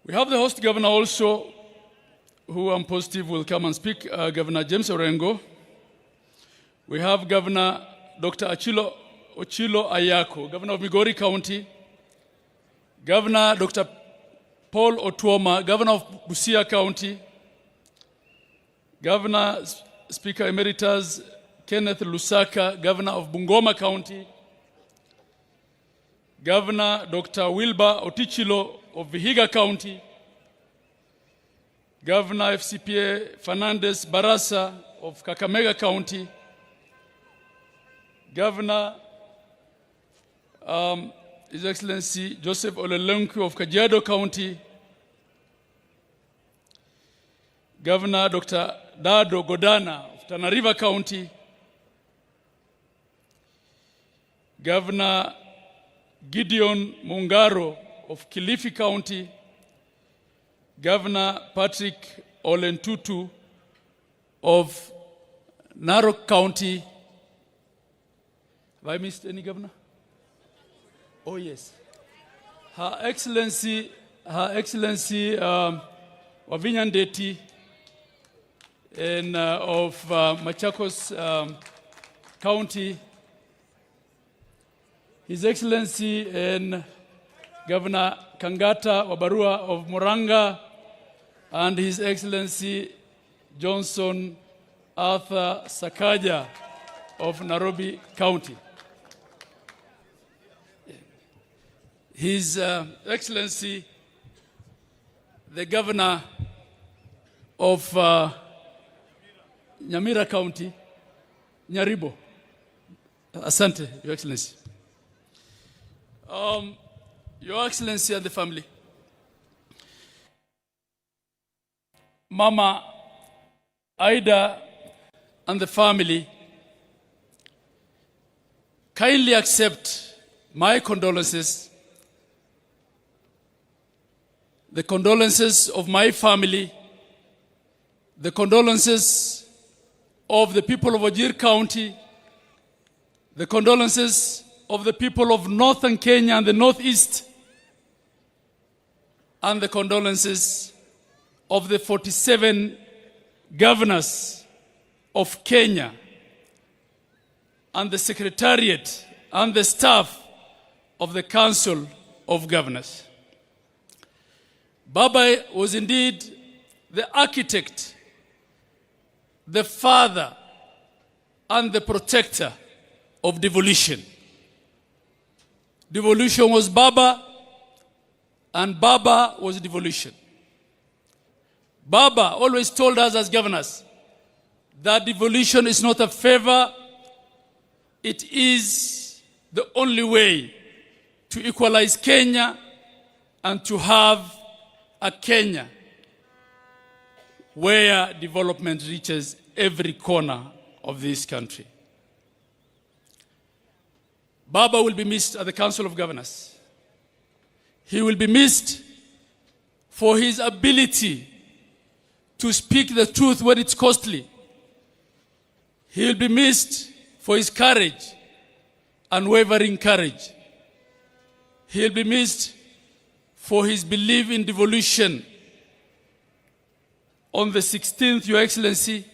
We have the host governor also, who I'm positive will come and speak, Governor James Orengo. We have Governor Dr. Ochilo Ayako, Governor of Migori County. Governor Dr. Paul Otuoma, Governor of Busia County. Governor Speaker Emeritus Kenneth Lusaka, Governor of Bungoma County. Governor Dr. Wilbur Otichilo of Vihiga County. Governor FCPA Fernandez Barasa of Kakamega County. Governor His Excellency Joseph Olelenku of Kajiado County, Governor Dr. Dado Godana of Tana River County, Governor Gideon Mungaro of Kilifi County, Governor Patrick Olentutu of Narok County. Have I missed any governor? Oh yes. Her Excellency Wavinya Ndeti of Machakos County, His Excellency Governor Kangata Wabarua of Muranga, and His Excellency Johnson Arthur Sakaja of Nairobi County. His Excellency the Governor of Nyamira County, Nyaribo. Asante, Your Excellency. Your Excellency and the family. Mama Aida and the family, kindly accept my condolences, the condolences of my family, the condolences of the people of Wajir County, the condolences of the people of Northern Kenya and the Northeast, and the condolences of the 47 governors of Kenya and the Secretariat and the staff of the Council of Governors. Baba was indeed the architect, the father, and the protector of devolution. Devolution was Baba, and Baba was devolution. Baba always told us as governors that devolution is not a favor, it is the only way to equalize Kenya and to have a Kenya where development reaches every corner of this country. Baba will be missed at the Council of Governors. He will be missed for his ability to speak the truth when it's costly. He will be missed for his courage, unwavering courage. He will be missed for his belief in devolution. On the 16th, Your Excellency,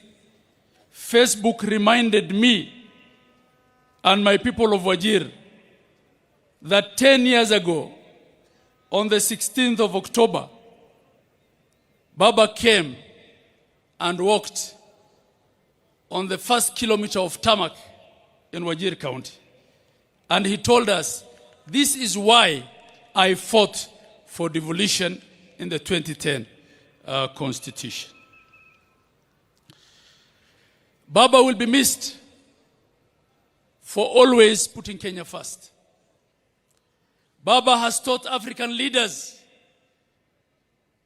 Facebook reminded me and my people of Wajir that 10 years ago, on the 16th of October, Baba came and walked on the first kilometer of tarmac in Wajir County. And he told us, this is why I fought for devolution in the 2010 Constitution. Baba will be missed for always putting Kenya first. Baba has taught African leaders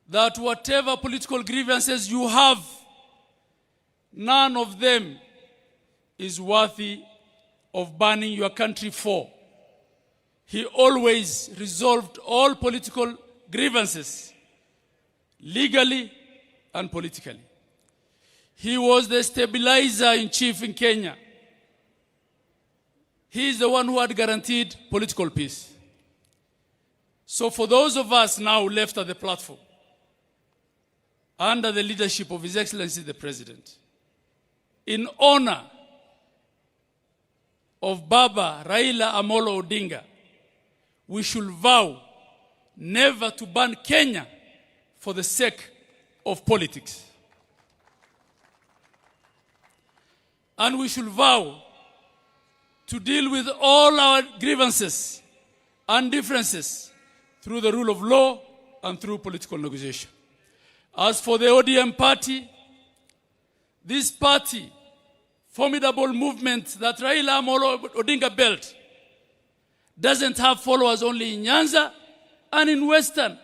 that whatever political grievances you have, none of them is worthy of burning your country for. He always resolved all political grievances legally and politically. He was the stabilizer in chief in Kenya. He is the one who had guaranteed political peace. So for those of us now left at the platform, under the leadership of His Excellency the President, in honor of Baba Raila Odinga, we should vow never to burn Kenya for the sake of politics. And we should vow to deal with all our grievances and differences through the rule of law and through political negotiation. As for the ODM party, this party, formidable movement that Raila Odinga built, doesn't have followers only in Nyanza and in Western.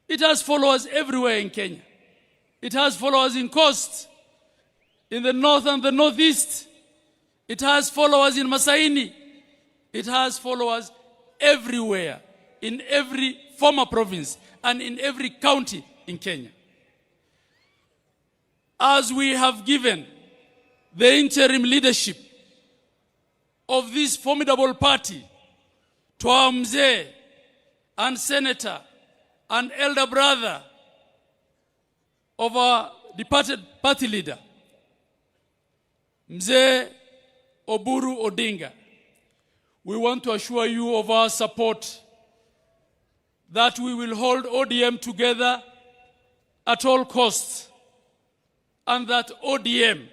It has followers everywhere in Kenya. It has followers in Coast, in the north and the northeast. It has followers in Masaini. It has followers everywhere, in every former province and in every county in Kenya. As we have given the interim leadership of this formidable party to our mzee and senator and elder brother of our departed party leader, Mzee Oburu Odinga, we want to assure you of our support, that we will hold ODM together at all costs, and that ODM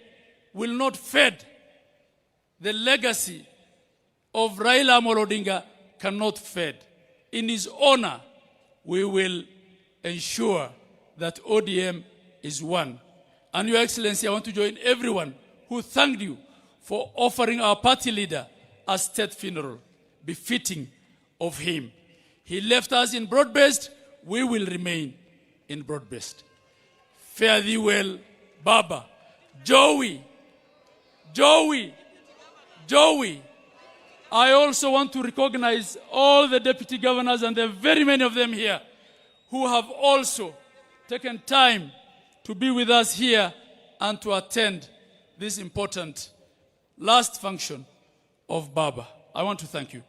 will not fade. The legacy of Raila Odinga cannot fade. In his honor, we will ensure that ODM is one. And Your Excellency, I want to join everyone who thanked you for offering our party leader a state funeral befitting of him. He left us in broad-based, we will remain in broad-based. Fare thee well, Baba. Joey. I also want to recognize all the deputy governors, and there are very many of them here, who have also taken time to be with us here and to attend this important last function of Baba. I want to thank you.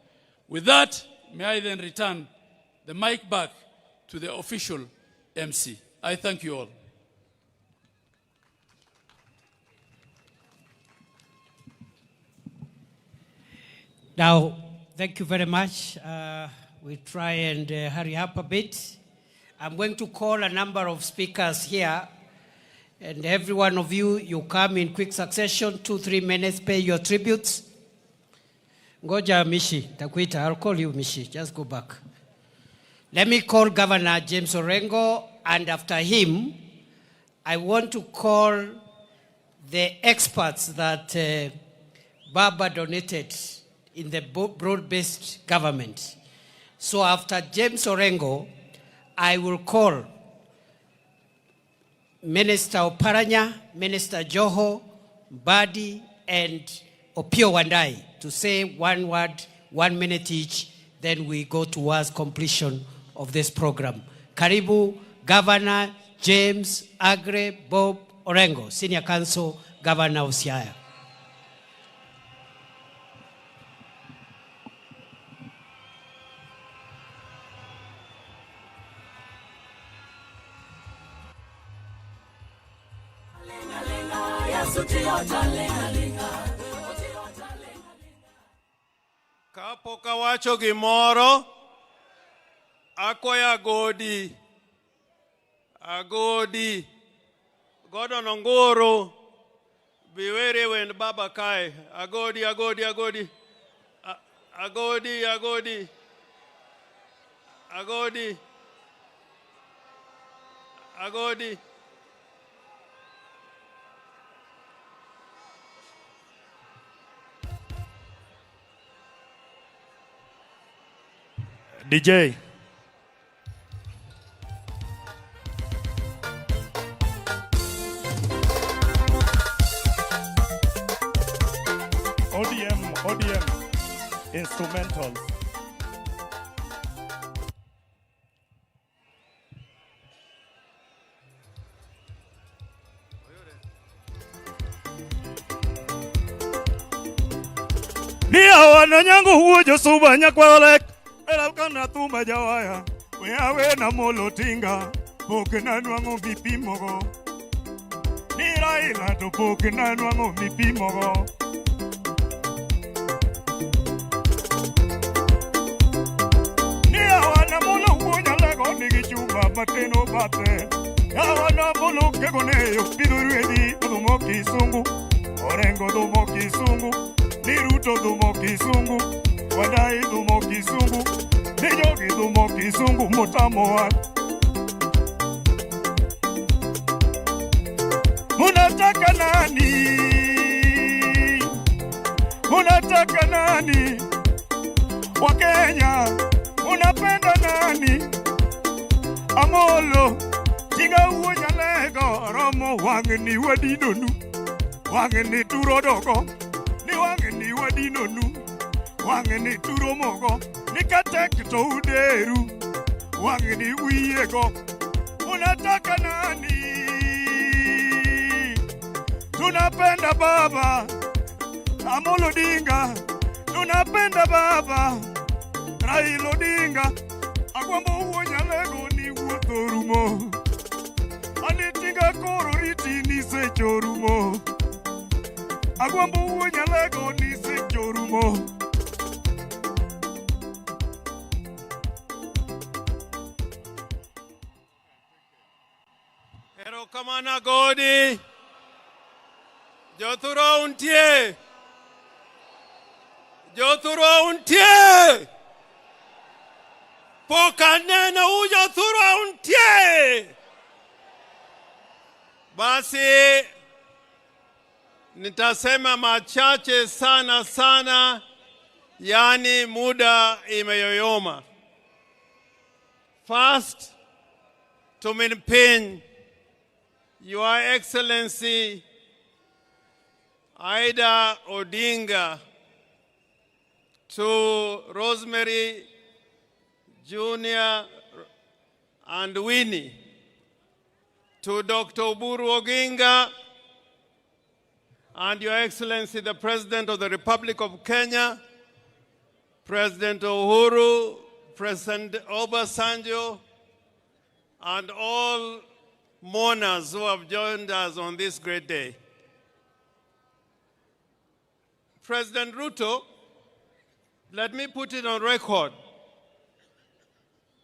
With that, may I then return the mic back to the official MC. I thank you all. Now, thank you very much. We try and hurry up a bit. I'm going to call a number of speakers here, and every one of you, you come in quick succession, 2-3 minutes, pay your tributes. Ngoja Mishi, takuita, I'll call you Mishi, just go back. Let me call Governor James Orengo, and after him, I want to call the experts that Baba donated in the broad-based government. So after James Orengo, I will call Minister Oparanya, Minister Joho, Badi, and Opio Wandai to say one word, 1 minute each, then we go towards completion of this program. Karibu, Governor James Agre Bob Orengo, Senior Counsel, Governor of Siaya. Kapo kawacho gimoro, akoya agodi, godo nongoro, biwere wen baba kai, agodi, DJ. ODM instrumentals. Nia wana nyangu huo josuba nyakwalek. Ela kana tumba jawaya. We awe na molotinga. Poke na nwango vipimogo. Ni Raila to poke na nwango vipimogo. Nia wana molo huo nyalego nigi chumba mateno bate. Ya wana molo kegoneyo piduruedi dumo kisungu. Orengo dumo kisungu. Ni Ruto dumo kisungu. Wadai dumo kisungu, nijogi dumo kisungu motamoa. Munataka nani? Wakenya, unapenda nani? Amolo, tiga uonya lego, romo wangeni wadinonu, wangeni turodogo, ni wangeni wadinonu, wangeni turomogo, nikatek to uderu, wangeni wiyego, unataka nani? Tunapenda baba, Amolo Odinga, tunapenda baba, Raila Odinga, agwambo uonya lego ni wuothorumo, anitinga koro riti ni sechorumo, agwambo uonya lego ni sechorumo. Erokamano Godi, Jothuro untie, Jothuro untie, poka nena Jothuro untie. Basi nitasema machache sana, yani muda imeyoyoma. First, to maintain Your Excellency Raila Odinga, to Rosemary Jr. and Winnie, to Dr. Oburu Oginga, and Your Excellency the President of the Republic of Kenya, President Uhuru, President Obasanjo, and all mourners who have joined us on this great day. President Ruto, let me put it on record.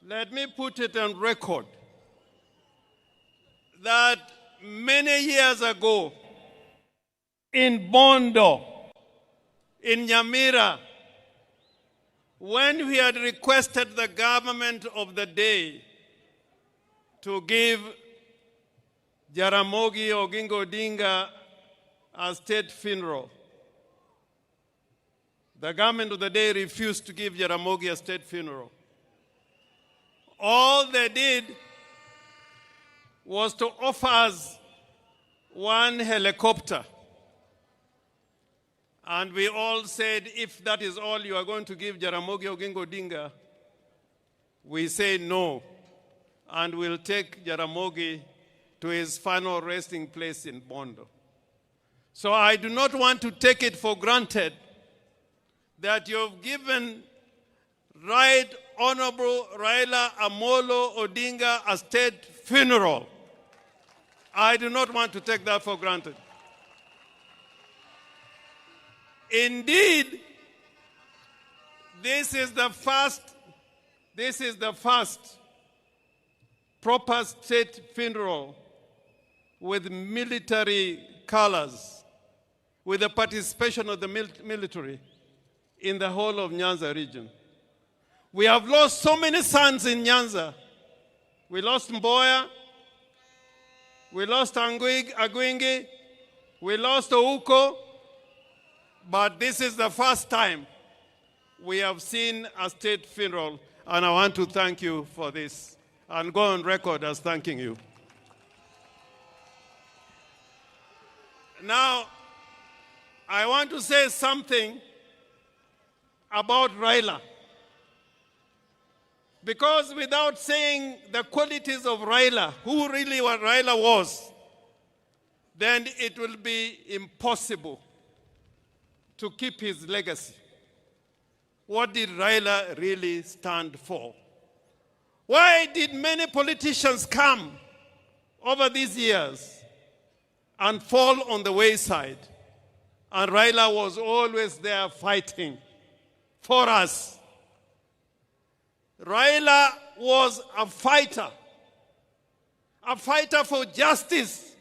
Let me put it on record that many years ago in Bondo, in Nyamira, when we had requested the government of the day to give Jaramogi Oginga Odinga a state funeral, the government of the day refused to give Jaramogi a state funeral. All they did was to offer us one helicopter. And we all said, if that is all you are going to give Jaramogi Oginga Odinga, we say no, and we'll take Jaramogi to his final resting place in Bondo. So I do not want to take it for granted that you've given Right Honorable Raila Amolo Odinga a state funeral. I do not want to take that for granted. Indeed, this is the first proper state funeral with military colors, with the participation of the military in the whole of Nyanza region. We have lost so many sons in Nyanza. We lost Mboya, we lost Agwingi, we lost Ouko, but this is the first time we have seen a state funeral, and I want to thank you for this and go on record as thanking you. Now, I want to say something about Raila. Because without saying the qualities of Raila, who really what Raila was, then it will be impossible to keep his legacy. What did Raila really stand for? Why did many politicians come over these years and fall on the wayside? And Raila was always there fighting for us. Raila was a fighter for justice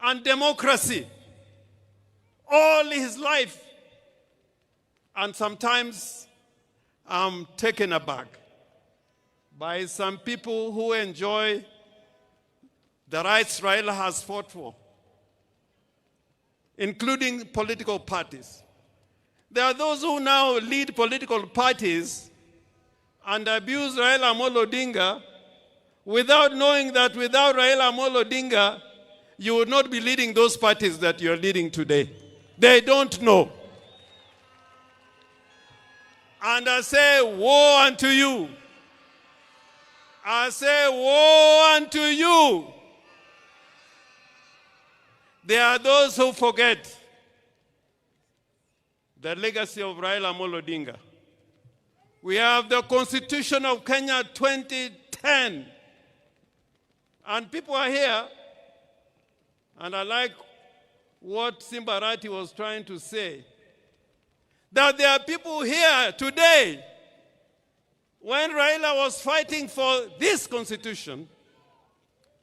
and democracy all his life. And sometimes I'm taken aback by some people who enjoy the rights Raila has fought for, including political parties. There are those who now lead political parties and abuse Raila Amolo Odinga without knowing that without Raila Amolo Odinga, you would not be leading those parties that you're leading today. They don't know. And I say, woe unto you. I say, woe unto you. There are those who forget the legacy of Raila Amolo Odinga. We have the Constitution of Kenya 2010. And people are here, and I like what Simbarati was trying to say, that there are people here today, when Raila was fighting for this constitution,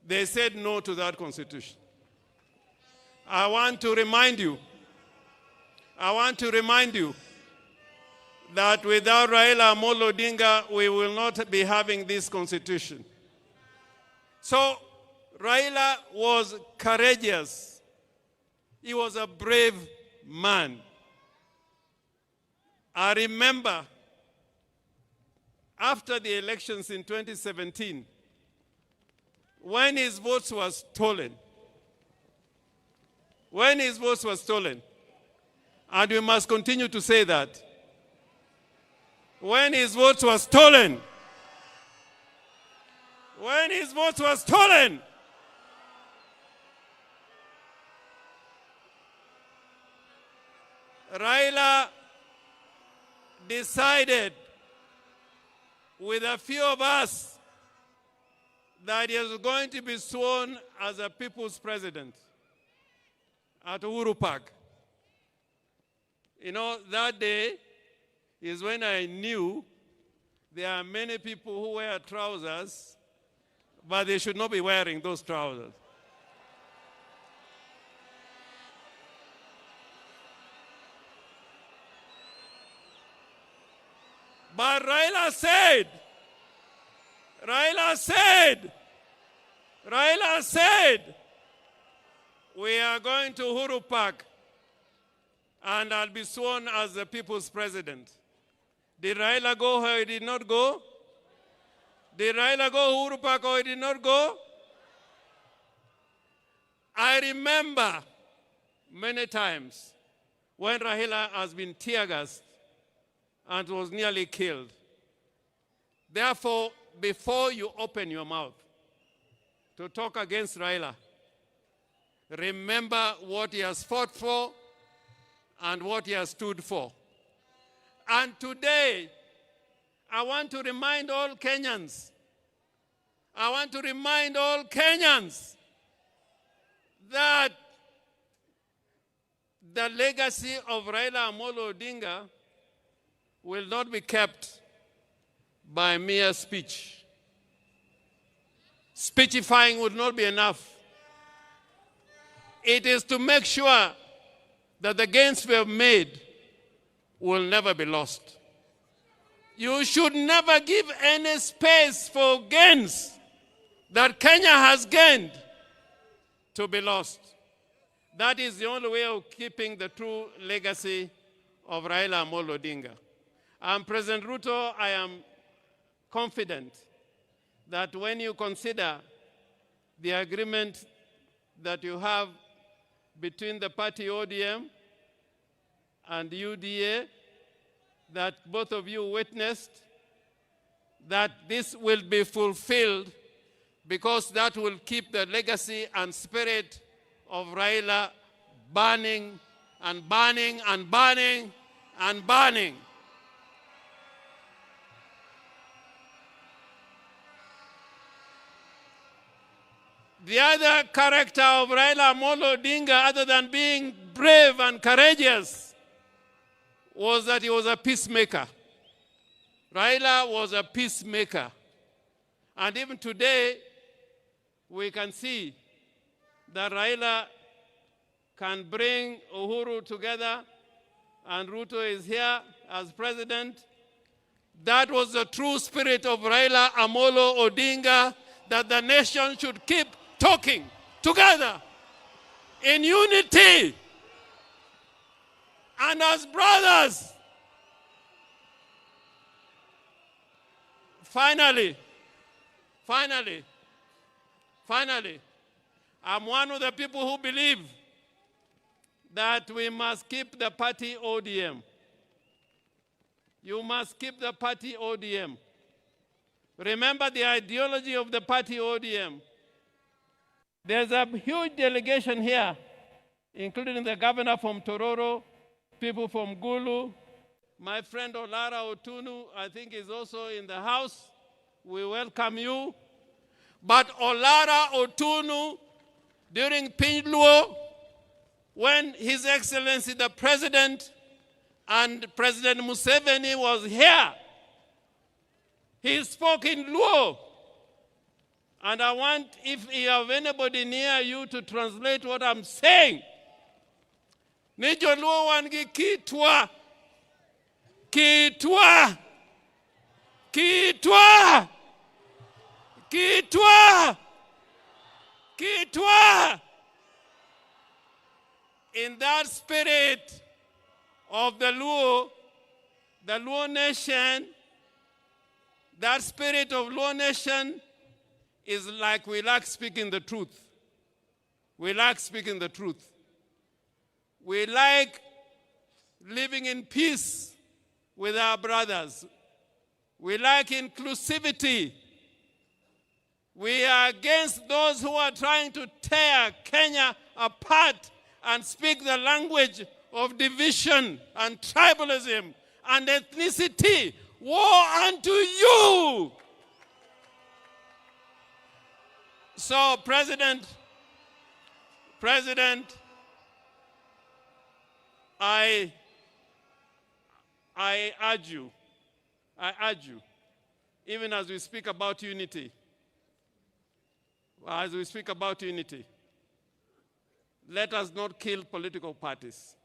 they said no to that constitution. I want to remind you that without Raila Amolo Odinga, we will not be having this constitution. So Raila was courageous. He was a brave man. I remember after the elections in 2017, when his votes were stolen, and we must continue to say that, when his votes were stolen, Raila decided with a few of us that he was going to be sworn as a people's president at Uhuru Park. You know, that day is when I knew there are many people who wear trousers, but they should not be wearing those trousers. But Raila said, we are going to Uhuru Park and I'll be sworn as the people's president. Did Raila go or he did not go? Did Raila go Uhuru Park or he did not go? I remember many times when Raila has been tear-gassed and was nearly killed. Therefore, before you open your mouth to talk against Raila, remember what he has fought for and what he has stood for. And today, I want to remind all Kenyans, that the legacy of Raila Amolo Odinga will not be kept by mere speech. Speechifying would not be enough. It is to make sure that the gains we have made will never be lost. You should never give any space for gains that Kenya has gained to be lost. That is the only way of keeping the true legacy of Raila Amolo Odinga. President Ruto, I am confident that when you consider the agreement that you have between the party ODM and UDA, that both of you witnessed, that this will be fulfilled, because that will keep the legacy and spirit of Raila burning and burning and burning and burning. The other character of Raila Amolo Odinga, other than being brave and courageous, was that he was a peacemaker. Raila was a peacemaker. And even today, we can see that Raila can bring Uhuru together, and Ruto is here as president. That was the true spirit of Raila Amolo Odinga, that the nation should keep talking together in unity. and as brothers. Finally, I'm one of the people who believe that we must keep the party ODM. You must keep the party ODM. Remember the ideology of the party ODM. There's a huge delegation here, including the governor from Tororo, people from Gulu. My friend Olara Otunu, I think, is also in the house. We welcome you. But Olara Otunu, during Pinluo, when His Excellency the President and President Museveni was here, he spoke in Luo. And I want, if you have anybody near you, to translate what I'm saying. Nijo Luo wangi kitwa. Kitwa. Kitwa. Kitwa. Kitwa. In that spirit of the Luo nation, that spirit of Luo nation is like we like speaking the truth. We like speaking the truth. We like living in peace with our brothers. We like inclusivity. We are against those who are trying to tear Kenya apart and speak the language of division and tribalism and ethnicity. Woe unto you! So, President, I urge you, even as we speak about unity, let us not kill political parties.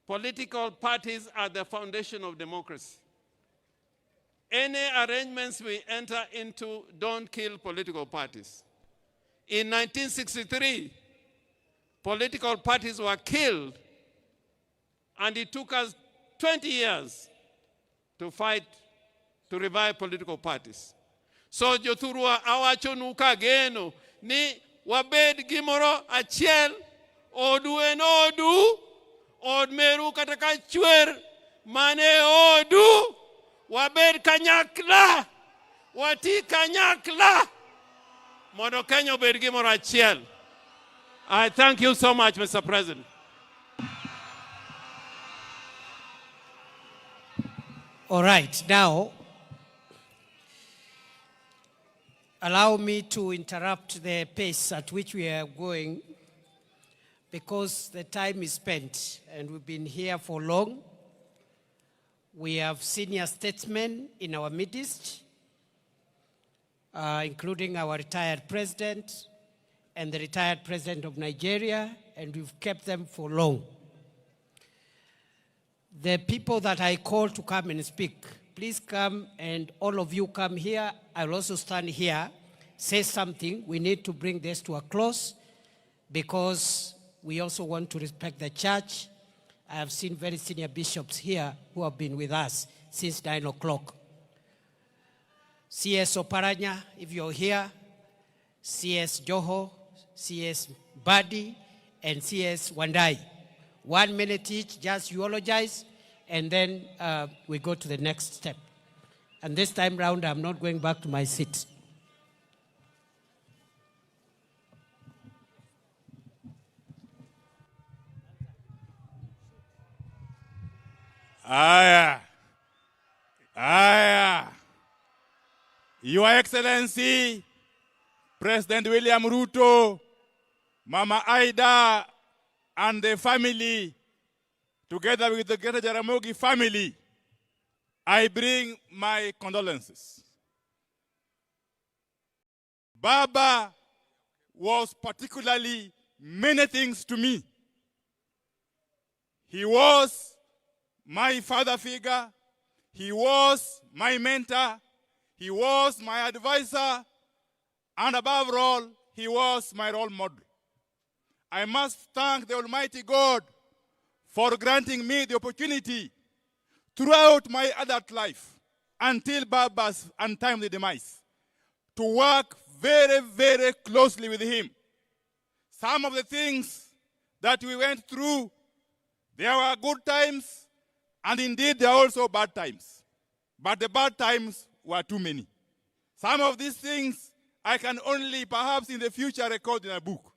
Political parties are the foundation of democracy. Any arrangements we enter into don't kill political parties. In 1963, political parties were killed, and it took us 20 years to fight to revive political parties. So jothurwa awachonuka geno ni wabed gimoro achiel odu en odu od meru kataka chwer mane odu wabed kanyakla wati kanyakla mondo Kenya obed gimoro achiel. I thank you so much, Mr. President. All right, now, allow me to interrupt the pace at which we are going because the time is spent and we've been here for long. We have senior statesmen in our midst, including our retired president and the retired president of Nigeria, and we've kept them for long. The people that I call to come and speak, please come, and all of you come here. I'll also stand here, say something. We need to bring this to a close because we also want to respect the church. I have seen very senior bishops here who have been with us since 9 o'clock. CS Oparanya, if you're here, CS Joho, CS Badi, and CS Wandai. 1 minute each, just eulogize, and then we go to the next step. And this time round, I'm not going back to my seat. Your Excellency, President William Ruto, Mama Aida, and the family, together with the Greater Jaramogi family, I bring my condolences. Baba was particularly many things to me. He was my father figure. He was my mentor. He was my advisor. And above all, he was my role model. I must thank the Almighty God for granting me the opportunity throughout my adult life until Baba's untimely demise to work very, very closely with him. Some of the things that we went through, there were good times, and indeed there are also bad times. But the bad times were too many. Some of these things I can only perhaps in the future record in a book.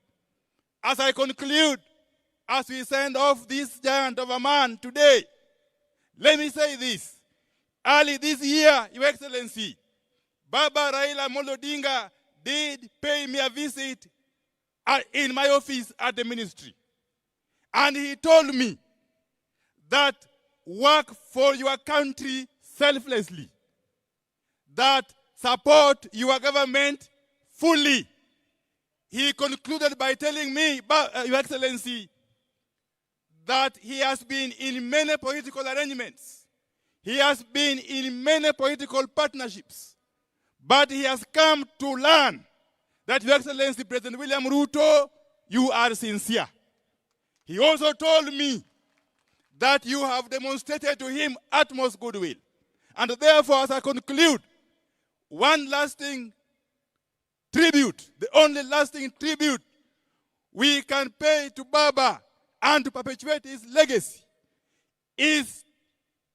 As I conclude, as we send off this giant of a man today, let me say this. Early this year, Your Excellency, Baba Raila Odinga did pay me a visit in my office at the ministry. And he told me that work for your country selflessly, that support your government fully. He concluded by telling me, Your Excellency, that he has been in many political arrangements. He has been in many political partnerships. But he has come to learn that, Your Excellency, President William Ruto, you are sincere. He also told me that you have demonstrated to him utmost goodwill. And therefore, as I conclude, one lasting tribute, the only lasting tribute we can pay to Baba and to perpetuate his legacy is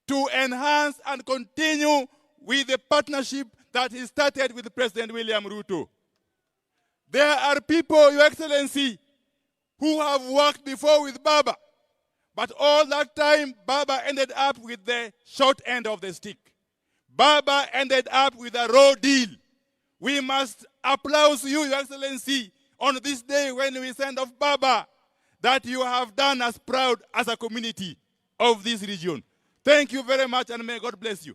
to enhance and continue with the partnership that he started with President William Ruto. There are people, Your Excellency, who have worked before with Baba, but all that time, Baba ended up with the short end of the stick. Baba ended up with a raw deal. We must applaud you, Your Excellency, on this day when we send off Baba, that you have done us proud as a community of this region. Thank you very much, and may God bless you.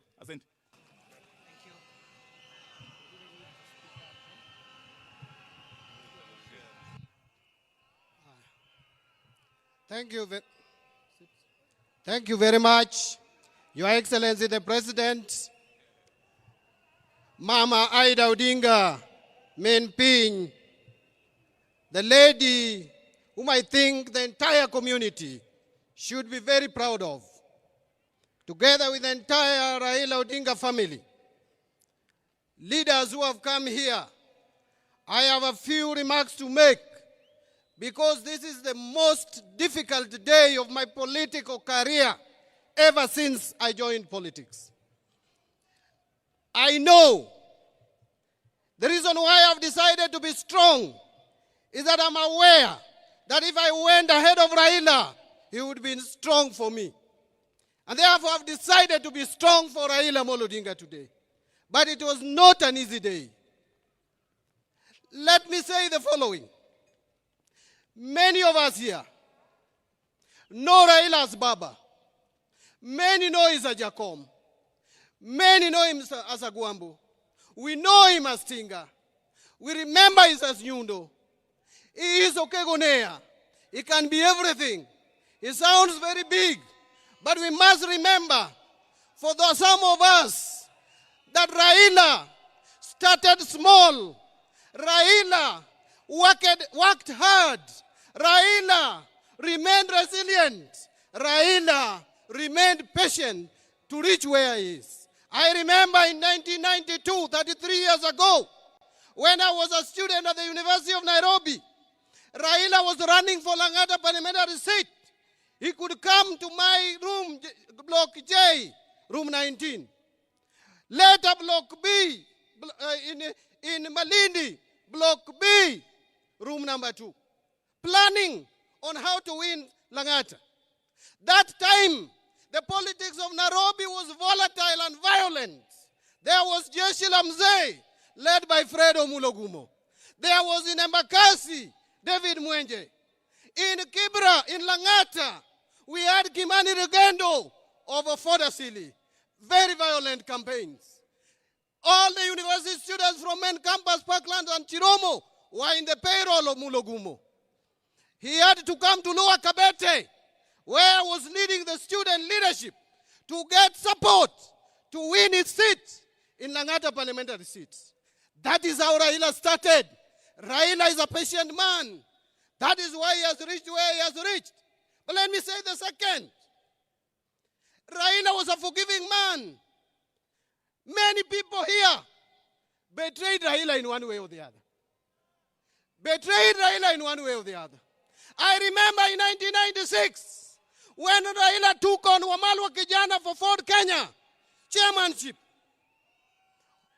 Thank you very much, Your Excellency the President, Mama Raila Odinga, Menping, the lady whom I think the entire community should be very proud of, together with the entire Raila Odinga family. Leaders who have come here, I have a few remarks to make, because this is the most difficult day of my political career ever since I joined politics. I know the reason why I've decided to be strong is that I'm aware that if I went ahead of Raila, he would be strong for me. And therefore I've decided to be strong for Raila Odinga today. But it was not an easy day. Let me say the following. Many of us here know Raila as Baba. Many know him as Jacom. Many know him as Agwambo. We know him as Tinga. We remember him as Nyundo. He is Okegonea. He can be everything. He sounds very big. But we must remember, for some of us, that Raila started small. Raila worked hard. Raila remained resilient. Raila remained patient to reach where he is. I remember in 1992, 33 years ago, when I was a student at the University of Nairobi, Raila was running for Langata parliamentary seat. He could come to my room, Block J, room 19. Later, Block B, in Malindi, Block B, room number 2. Planning on how to win Langata. That time, the politics of Nairobi was volatile and violent. There was Jeshi la Mzee, led by Fredo Mulogumo. There was in Embakasi, David Mwenje. In Kibra, in Langata, we had Kimani Rugendo over Fodasili. Very violent campaigns. All the university students from main campus, Parkland and Chiromo, were in the payroll of Mulogumo. He had to come to Lower Kabete, where I was leading the student leadership, to get support to win his seat in Langata parliamentary seats. That is how Raila started. Raila is a patient man. That is why he has reached where he has reached. But let me say the second. Raila was a forgiving man. Many people here betrayed Raila in one way or the other. Betrayed Raila in one way or the other. I remember in 1996, when Raila took on Wamalwa Kijana for Ford Kenya chairmanship,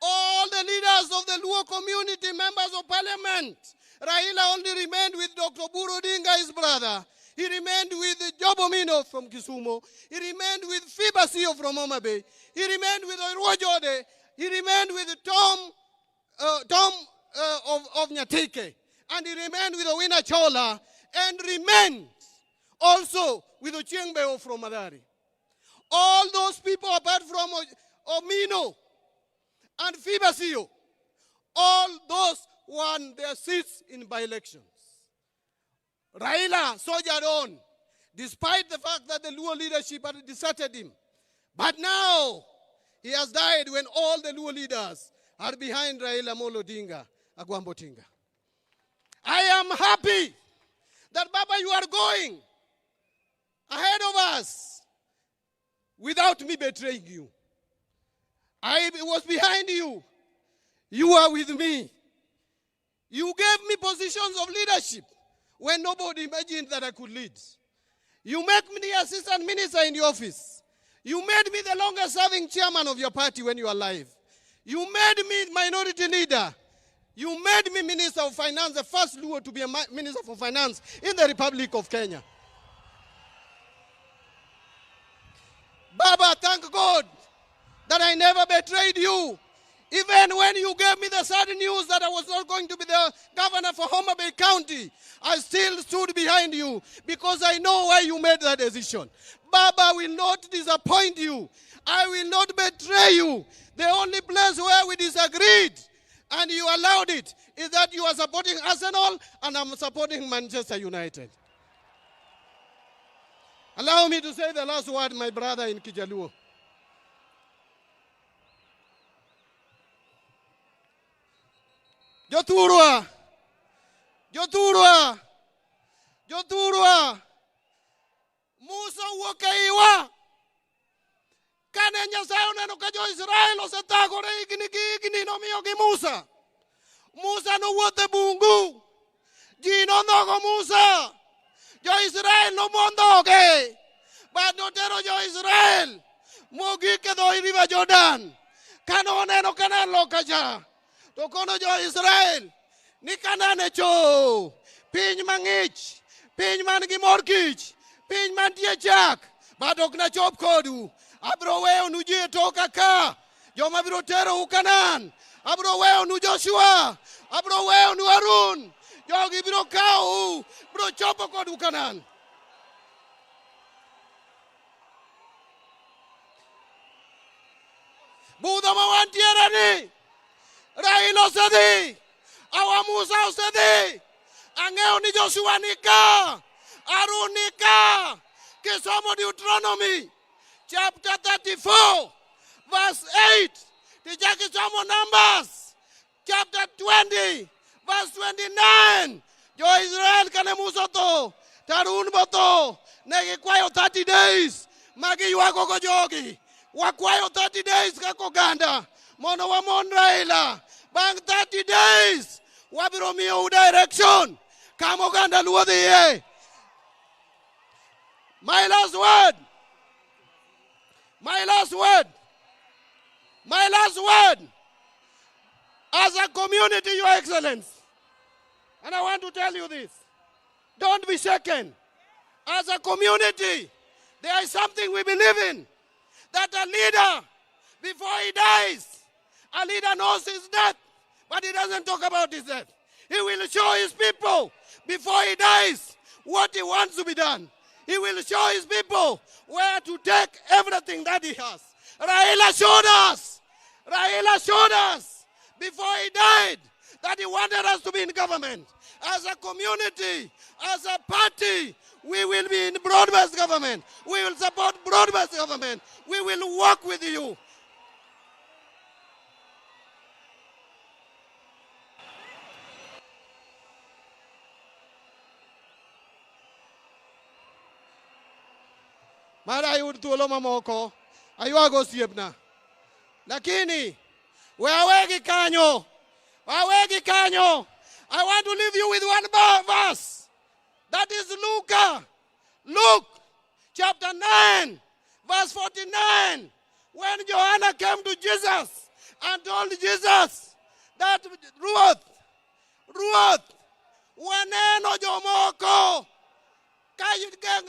all the leaders of the Luo community, members of parliament, Raila only remained with Dr. Buru Odinga, his brother. He remained with Jobomino from Kisumu. He remained with Fibasio from Homa Bay. He remained with Oirojode. He remained with Tom of Nyatike. And he remained with Owina Chola. And remained also with Ochiengbeo from Madari. All those people apart from Omino and Fibasio, all those won their seats in by-elections. Raila soldiered on, despite the fact that the Luo leadership had deserted him. But now, he has died when all the Luo leaders are behind Raila Odinga, Agwambotinga. I am happy that, Baba, you are going ahead of us without me betraying you. I was behind you. You are with me. You gave me positions of leadership when nobody imagined that I could lead. You made me the assistant minister in the office. You made me the longest serving chairman of your party when you were alive. You made me minority leader. You made me Minister of Finance, the first Luo to be a Minister for Finance in the Republic of Kenya. Baba, thank God that I never betrayed you. Even when you gave me the sad news that I was not going to be the governor for Homa Bay County, I still stood behind you because I know why you made that decision. Baba will not disappoint you. I will not betray you. The only place where we disagreed and you allowed it is that you are supporting Arsenal and I'm supporting Manchester United. Allow me to say the last word, my brother in Kijaluo. Joturwa, Joturwa, Joturwa, Musa wakaiwa. Kane Nyasaye oneno ka jo-Israel osetagore higni nomiyo gi Musa. Musa nowuotho e bungu. Ji nondhogo Musa. Jo-Israel nomondhoge. But notero jo-Israel mogik e dho river Jordan. Kane oneno Kanaan loka cha. To kono jo-Israel ni Kanaan e cho. Piny mang'ich. Piny man gi mor kich. Piny mantie chak. But ok nachop kodu. Abro weyo nu ji e toka ka. Joma biro tero u Kanaan. Abro weyo nu Joshua. Abro weyo nu Harun. Jogi biro kawo u. Biro chopo kodu Kanaan. Budho ma wantiere ni. Raila osedhi. Awa Musa osedhi. Ang'eyo ni Joshua ni ka. Harun ni ka. Kisomo Deuteronomy chapter 34 verse 8. Tijakisomo Numbers chapter 20 verse 29. Jo-Israel kane Musa to. Harun boto. Negi kwayo 30 days. Magi yuago go jogi. Wakwayo 30 days kako ganda. Mono wa mon Raila. Bang 30 days. Wabiro miyo direction. Kamo ganda luo dhiye. My last word. My last word. My last word. As a community, Your Excellency. And I want to tell you this. Don't be shaken. As a community, there is something we believe in. That a leader, before he dies, a leader knows his death, but he doesn't talk about his death. He will show his people, before he dies, what he wants to be done. He will show his people where to take everything that he has. Raila showed us. Raila showed us before he died that he wanted us to be in government. As a community, as a party, we will be in broad-based government. We will support broad-based government. We will work with you. mara yud thuolo mamoko aywago osiepna. Lakini wawegi kanyo. I want to leave you with one verse. That is Luke chapter 9 verse 49. When Joanna came to Jesus and told Jesus that Ruth waneno jomoko ka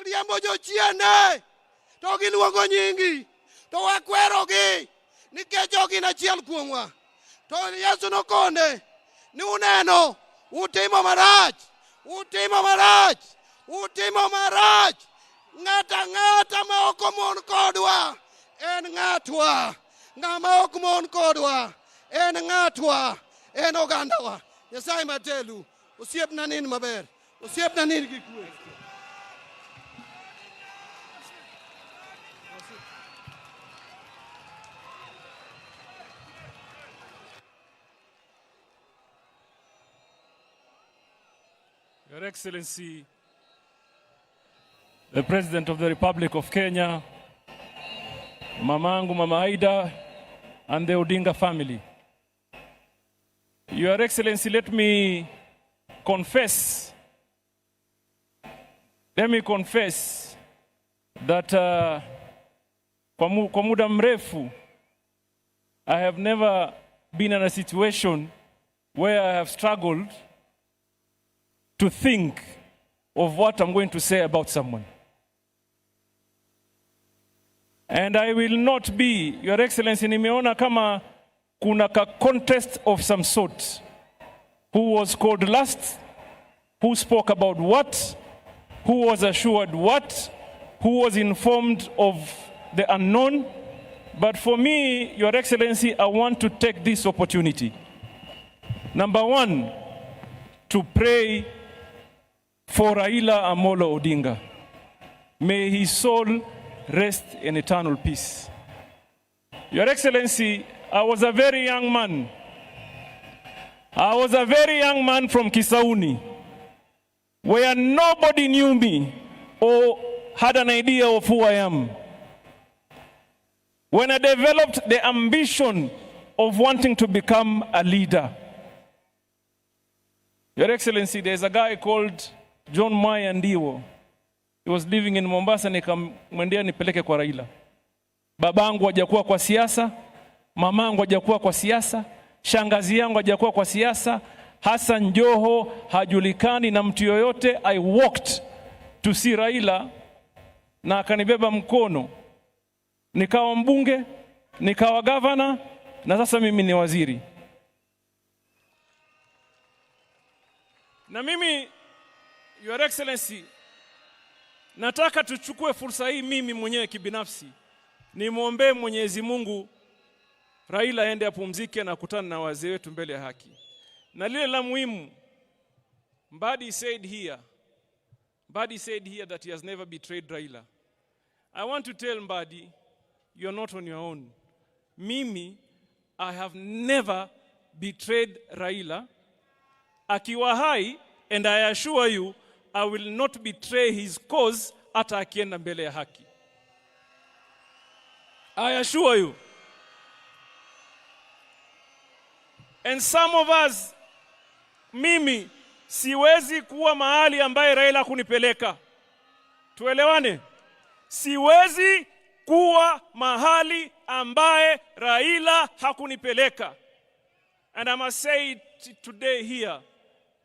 riembo jochiende to giluongo nyingi to wakwerogi nikech ok gin achiel kuomwa. To Yesu nokone ni uneno utimo marach. Ng'ata ma ok mon kodwa en ng'atwa. Ng'ama ok mon kodwa en ng'atwa, en ogandawa. Nyasaye matelu osiepna nin maber, osiepna nin gi kwe. Your Excellency, the President of the Republic of Kenya, Mamangu, Mama Aida, and the Odinga family. Your Excellency, let me confess that kwa muda mrefu, I have never been in a situation where I have struggled to think of what I'm going to say about someone. And I will not be, Your Excellency, nimeona kama kuna ka contest of some sort. Who was called last? Who spoke about what? Who was assured what? Who was informed of the unknown? But for me, Your Excellency, I want to take this opportunity. Number one, to pray for Raila Amolo Odinga. May his soul rest in eternal peace. Your Excellency, I was a very young man. From Kisauni, where nobody knew me or had an idea of who I am. When I developed the ambition of wanting to become a leader. Your Excellency, there's a guy called John Maya Ndiwo. He was living in Mombasa, nikamwendea nipeleke kwa Raila. Babangu hajakuwa kwa siasa, mamangu hajakuwa kwa siasa, shangazi yangu hajakuwa kwa siasa, Hassan Joho hajulikani na mtu yoyote. I walked to see Raila na akanibeba mkono. Nikawa mbunge, nikawa governor, na sasa mimi ni waziri. Na mimi, Your Excellency, nataka tuchukue fursa hii mimi mwenyewe kibinafsi. Nimwombee Mwenyezi Mungu Raila aende apumzike na kutana na wazee wetu mbele ya haki. Na lile la muhimu, Mbadi said here that he has never betrayed Raila. I want to tell Mbadi, you're not on your own. Mimi, I have never betrayed Raila. Akiwa hai, and I assure you, I will not betray his cause hata akienda mbele ya haki. I assure you. And some of us, mimi, siwezi kuwa mahali ambaye Raila kunipeleka. Tuelewane? Siwezi kuwa mahali ambaye Raila hakunipeleka. And I must say it today here,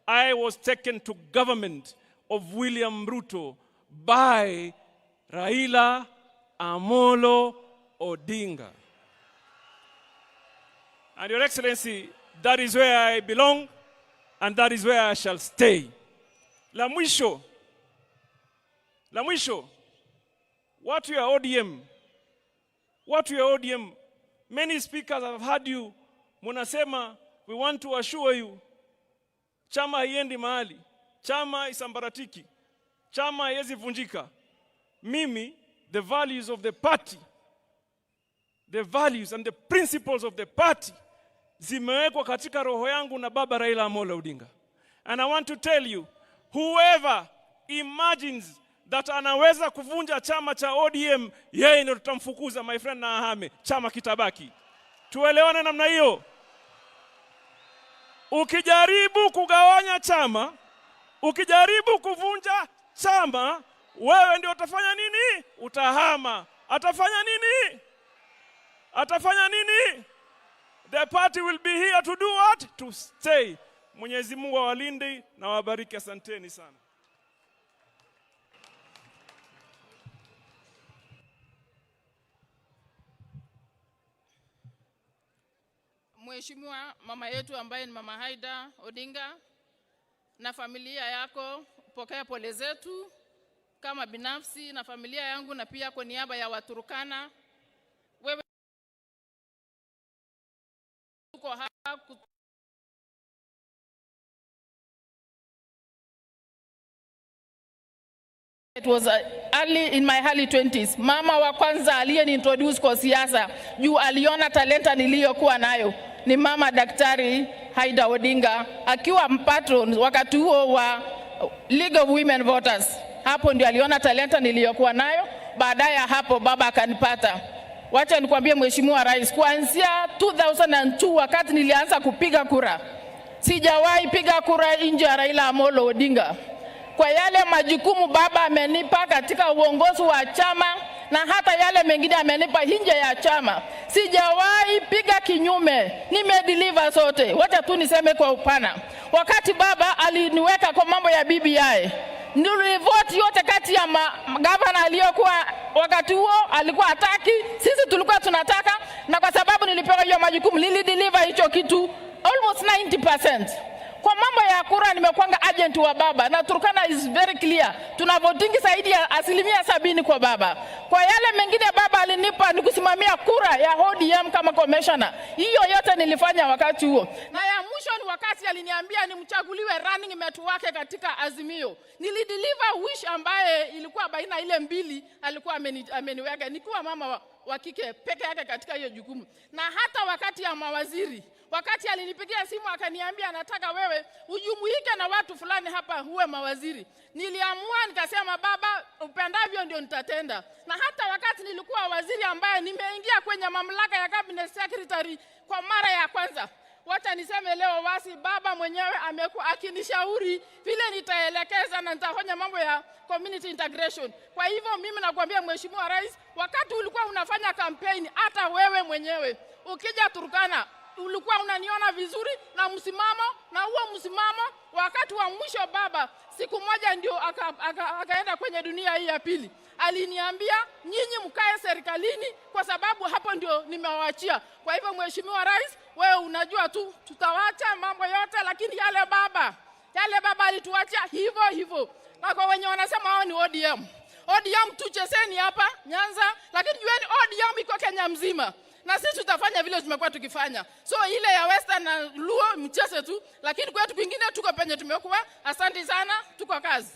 I was taken to government of William Ruto by Raila Amolo Odinga. And Your Excellency, that is where I belong, and that is where I shall stay. La mwisho, watu ya ODM, many speakers have heard you, munasema, we want to assure you, chama haiendi mahali, chama isambaratiki, chama haiwezi vunjika. Mimi, the values of the party, the values and the principles of the party, zimewekwa katika roho yangu na baba Raila Amolo Odinga. And I want to tell you, whoever imagines that anaweza kuvunja chama cha ODM, yeye ndio tutamfukuza my friend na ahame, chama kitabaki. Tuelewane namna hiyo. Ukijaribu kugawanya chama, ukijaribu kuvunja chama, wewe ndio utafanya nini? Utahama. Atafanya nini? Atafanya nini? The party will be here to do what? To stay. Mwenyezi Mungu awalinde na wabariki. Asanteni sana. Mheshimiwa mama yetu ambaye ni Mama Raila Odinga na familia yako, pokea pole zetu kama binafsi na familia yangu na pia kwa niaba ya Waturkana. Wewe uko hapa It was early in my early 20s. Mama wa kwanza aliyeniintroduce kwa siasa juu aliona talenta niliyokuwa nayo ni mama Daktari Raila Odinga, akiwa patron wakati huo wa League of Women Voters. Hapo ndio aliona talenta niliyokuwa nayo. Baadaye hapo baba akanipata. Wacha nikwambie Mheshimiwa Rais, kuanzia 2002 wakati nilianza kupiga kura, sijawahi piga kura nje ya Raila Amolo Odinga. Kwa yale majukumu baba amenipa katika uongozi wa chama na hata yale mengine amenipa nje ya chama, sijawahi piga kinyume, nimedeliver sote. Wacha tu niseme kwa upana, wakati baba aliniweka kwa mambo ya BBI, nilivote yote kati ya gavana aliyokuwa wakati huo alikuwa hataki, sisi tulikuwa tunataka, na kwa sababu nilipewa hiyo majukumu nilideliver hicho kitu almost 90%. Kwa mambo ya kura nimekuanga agent wa baba na Turkana is very clear. Tuna voting zaidi ya 70% kwa baba. Kwa yale mengine baba alinipa ni kusimamia kura ya ODM kama commissioner. Hiyo yote nilifanya wakati huo. Na ya mwisho ni wakati aliniambia nimchaguliwe running mate wake katika Azimio. Nilideliver wish ambaye ilikuwa baina ile mbili alikuwa ameniweka. Nikiwa mama wa kike peke yake katika hiyo jukumu. Na hata wakati ya mawaziri, wakati alinipigia simu akaniambia anataka wewe ujumuike na watu fulani hapa huwe mawaziri, niliamua nikasema baba upendavyo ndio nitatenda. Na hata wakati nilikuwa waziri ambaye nimeingia kwenye mamlaka ya cabinet secretary kwa mara ya kwanza, wacha niseme leo wasi baba mwenyewe amekuwa akinishauri vile nitaelekeza na nitafanya mambo ya community integration. Kwa hivyo mimi nakwambia Mheshimiwa Rais, wakati ulikuwa unafanya campaign, hata wewe mwenyewe ukija Turkana ulikuwa unaniona vizuri na msimamo, na huo msimamo wakati wa mwisho baba siku moja ndio akaenda kwenye dunia hii ya pili, aliniambia nyinyi mkae serikalini kwa sababu hapo ndio nimewaachia. Kwa hivyo Mheshimiwa Rais, wewe unajua tu tutawacha mambo yote, lakini yale baba alituachia hivyo hivyo. Na kwa wenye wanasema hao ni ODM tucheseni hapa Nyanza, lakini jueni ODM iko Kenya mzima. Na sisi tutafanya vile tumekuwa tukifanya. So ile ya Western na Luo mcheze tu, lakini kwetu kwingine tuko penye tumekuwa. Asante sana, tuko kazi.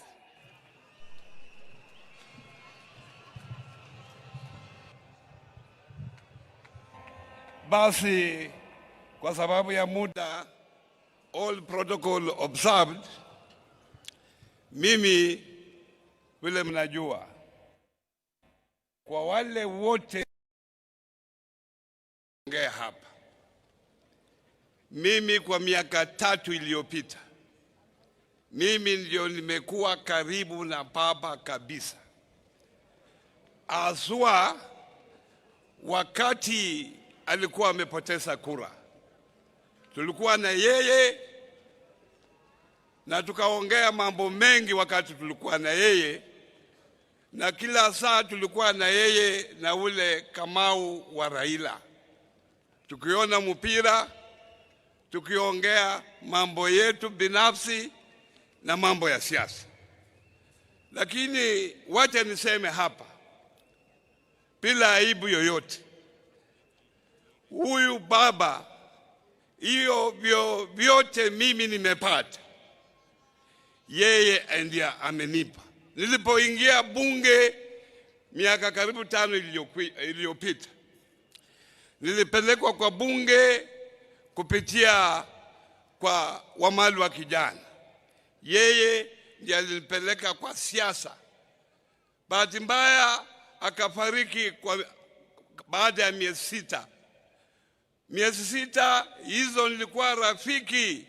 Basi kwa sababu ya muda, all protocol observed, mimi vile mnajua, kwa wale wote ongea hapa, mimi kwa miaka 3 iliyopita, mimi ndio nimekuwa karibu na baba kabisa. Aswa wakati alikuwa amepoteza kura, tulikuwa na yeye na tukaongea mambo mengi wakati tulikuwa na yeye, na kila saa tulikuwa na yeye na ule Kamau wa Raila, tukiona mpira, tukiongea mambo yetu binafsi na mambo ya siasa. Lakini wacha niseme hapa bila aibu yoyote, huyu baba, hiyo vyote mimi nimepata, yeye ndiye amenipa. Nilipoingia bunge miaka karibu 5 iliyopita, nilipelekwa kwa bunge kupitia kwa wamali wa kijana. Yeye ndiye alinipeleka kwa siasa Bahati mbaya akafariki baada ya miezi 6. Miezi 6 hizo nilikuwa rafiki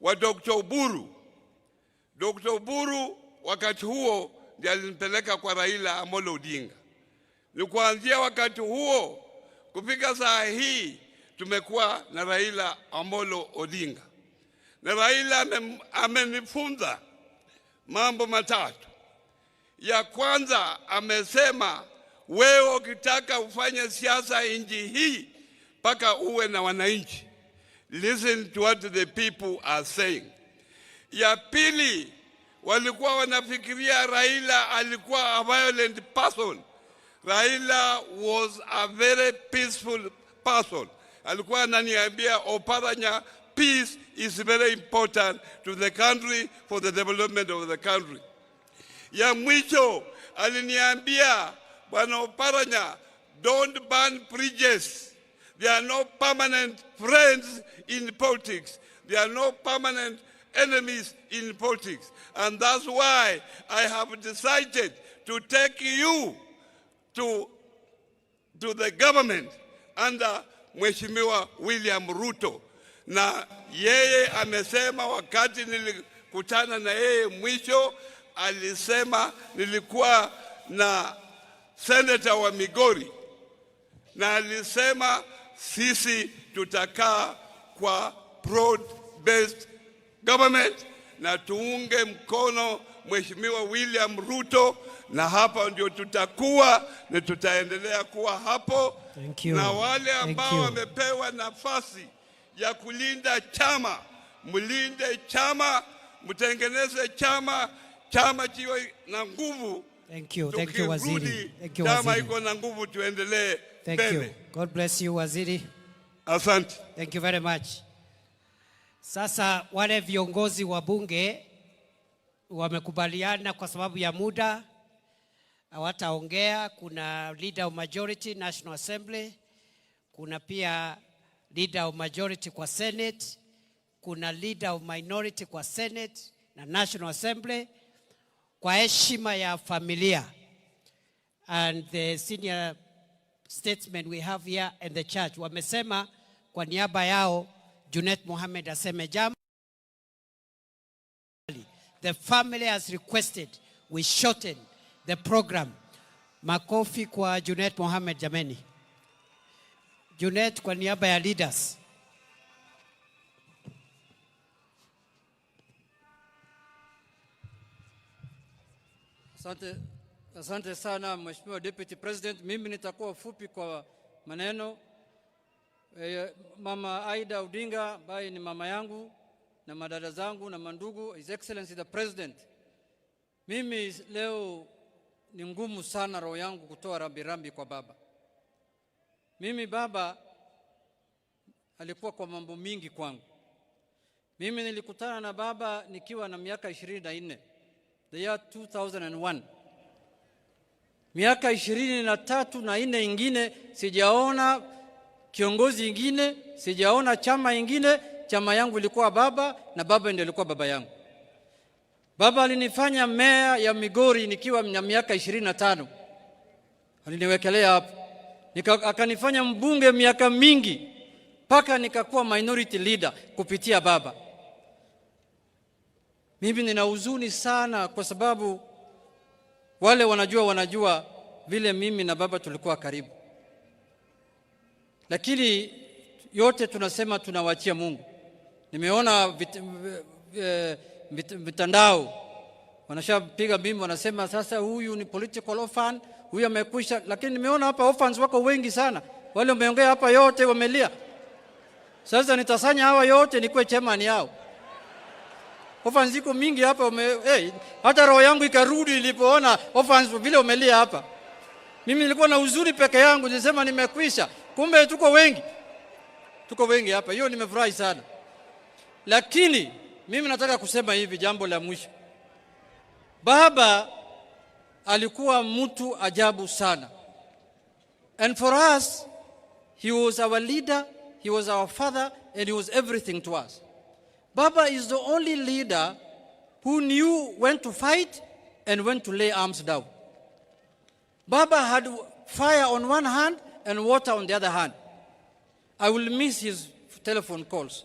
wa Dr. Oburu. Dr. Oburu wakati huo ndiye alinipeleka kwa Raila Amolo Odinga. Ni kuanzia wakati huo kufika saa hii tumekuwa na Raila Amolo Odinga. Na Raila amenifunza mambo matatu. Ya kwanza amesema, wewe ukitaka ufanye siasa nchi hii mpaka uwe na wananchi. Listen to what the people are saying. Ya pili, walikuwa wanafikiria Raila alikuwa a violent person. Raila was a very peaceful person. Alikuwa ananiambia, Oparanya, peace is very important to the country for the development of the country. Ya mwisho aliniambia, Bwana Oparanya, don't burn bridges. There are no permanent friends in politics. There are no permanent enemies in politics. And that's why I have decided to take you to the government under Mheshimiwa William Ruto. Na yeye amesema wakati nilikutana na yeye mwisho, alisema nilikuwa na senator wa Migori, na alisema sisi tutakaa kwa broad-based government na tuunge mkono Mheshimiwa William Ruto, na hapa ndio tutakuwa na tutaendelea kuwa hapo. Na wale ambao wamepewa nafasi ya kulinda chama, mlinde chama, mtengeneze chama kiwe na nguvu. Thank you Waziri. Chama iko na nguvu, tuendelee mbele. God bless you Waziri. Asante. Thank you very much. Sasa wale viongozi wa bunge wamekubaliana kwa sababu ya muda hawataongea. Kuna leader of majority National Assembly, kuna pia leader of majority kwa Senate, kuna leader of minority kwa Senate na National Assembly, kwa heshima ya familia and the senior statesmen we have here and the church. Wamesema kwa niaba yao Junet Mohamed aseme jambo. The family has requested we shorten the program. Makofi kwa Junet Mohamed jameni. Junet kwa niaba ya leaders. Asante sana Mheshimiwa Deputy President. Mimi nitakuwa fupi kwa maneno. Mama Aida Odinga ambaye ni mama yangu na madada zangu na mandugu, His Excellency the President. Mimi leo ni ngumu sana roho yangu kutoa rambirambi kwa baba. Mimi baba alikuwa kwa mambo mingi kwangu. Mimi nilikutana na baba nikiwa na miaka 24, the year 2001. Miaka 23 na 4 ingine sijaona kiongozi ingine, sijaona chama ingine. Chama yangu ilikuwa baba na baba ndiye alikuwa baba yangu. Baba alinifanya meya ya Migori nikiwa na miaka 25. Aliniwekelea hapo. Akanifanya mbunge miaka mingi mpaka nikakuwa minority leader kupitia baba. Mimi nina huzuni sana kwa sababu wale wanajua vile mimi na baba tulikuwa karibu. Lakini yote tunasema tunawachia Mungu. Nimeona mitandao wanashapiga bimbo, wanasema sasa huyu ni political orphan, huyu amekwisha. Lakini nimeona hapa orphans wako wengi sana. Wale wameongea hapa yote wamelia. Sasa nitasanya hawa yote nikuwe chairman yao. Orphans ziko mingi hapa hata roho yangu ikarudi ilipoona orphans vile wamelia hapa. Mimi nilikuwa na uzuri peke yangu, nilisema nimekwisha. Kumbe tuko wengi hapa. Hiyo nimefurahi sana. Lakini mimi nataka kusema hivi, jambo la mwisho. Baba alikuwa mtu ajabu sana. And for us, he was our leader, he was our father, and he was everything to us. Baba is the only leader who knew when to fight and when to lay arms down. Baba had fire on one hand and water on the other hand. I will miss his telephone calls.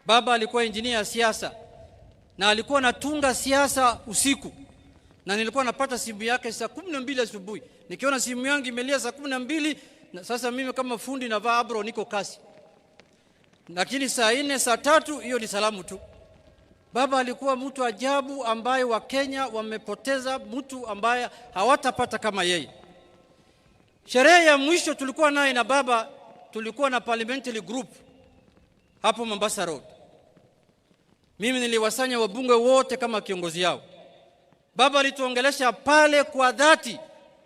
Baba alikuwa engineer ya siasa na alikuwa anatunga siasa usiku, na nilikuwa napata simu yake saa 12 asubuhi. Nikiona simu yangu imelia saa 12, na sasa mimi kama fundi navaa abro niko kasi. Lakini saa 4 saa 3 hiyo ni salamu tu. Baba alikuwa mtu ajabu ambaye wa Kenya wamepoteza mtu ambaye hawatapata kama yeye. Sherehe ya mwisho tulikuwa naye na baba, tulikuwa na parliamentary group hapo Mombasa Road. Mimi niliwasanya wabunge wote kama kiongozi yao. Baba alituongelesha pale kwa dhati,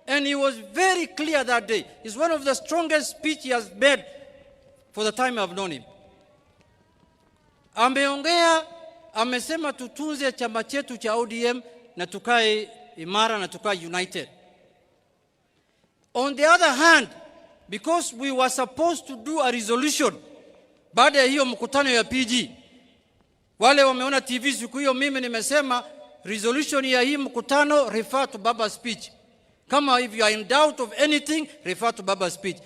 and he was very clear that day. It's one of the strongest speech he has made for the time I've known him. Ameongea, amesema tutunze chama chetu cha ODM na tukae imara na tukae united. On the other hand, because we were supposed to do a resolution baada ya hiyo mkutano ya PG, wale wameona TV siku hiyo, mimi nimesema resolution ya hii mkutano refer to Baba's speech. Kama if you are in doubt of anything, refer to Baba's speech.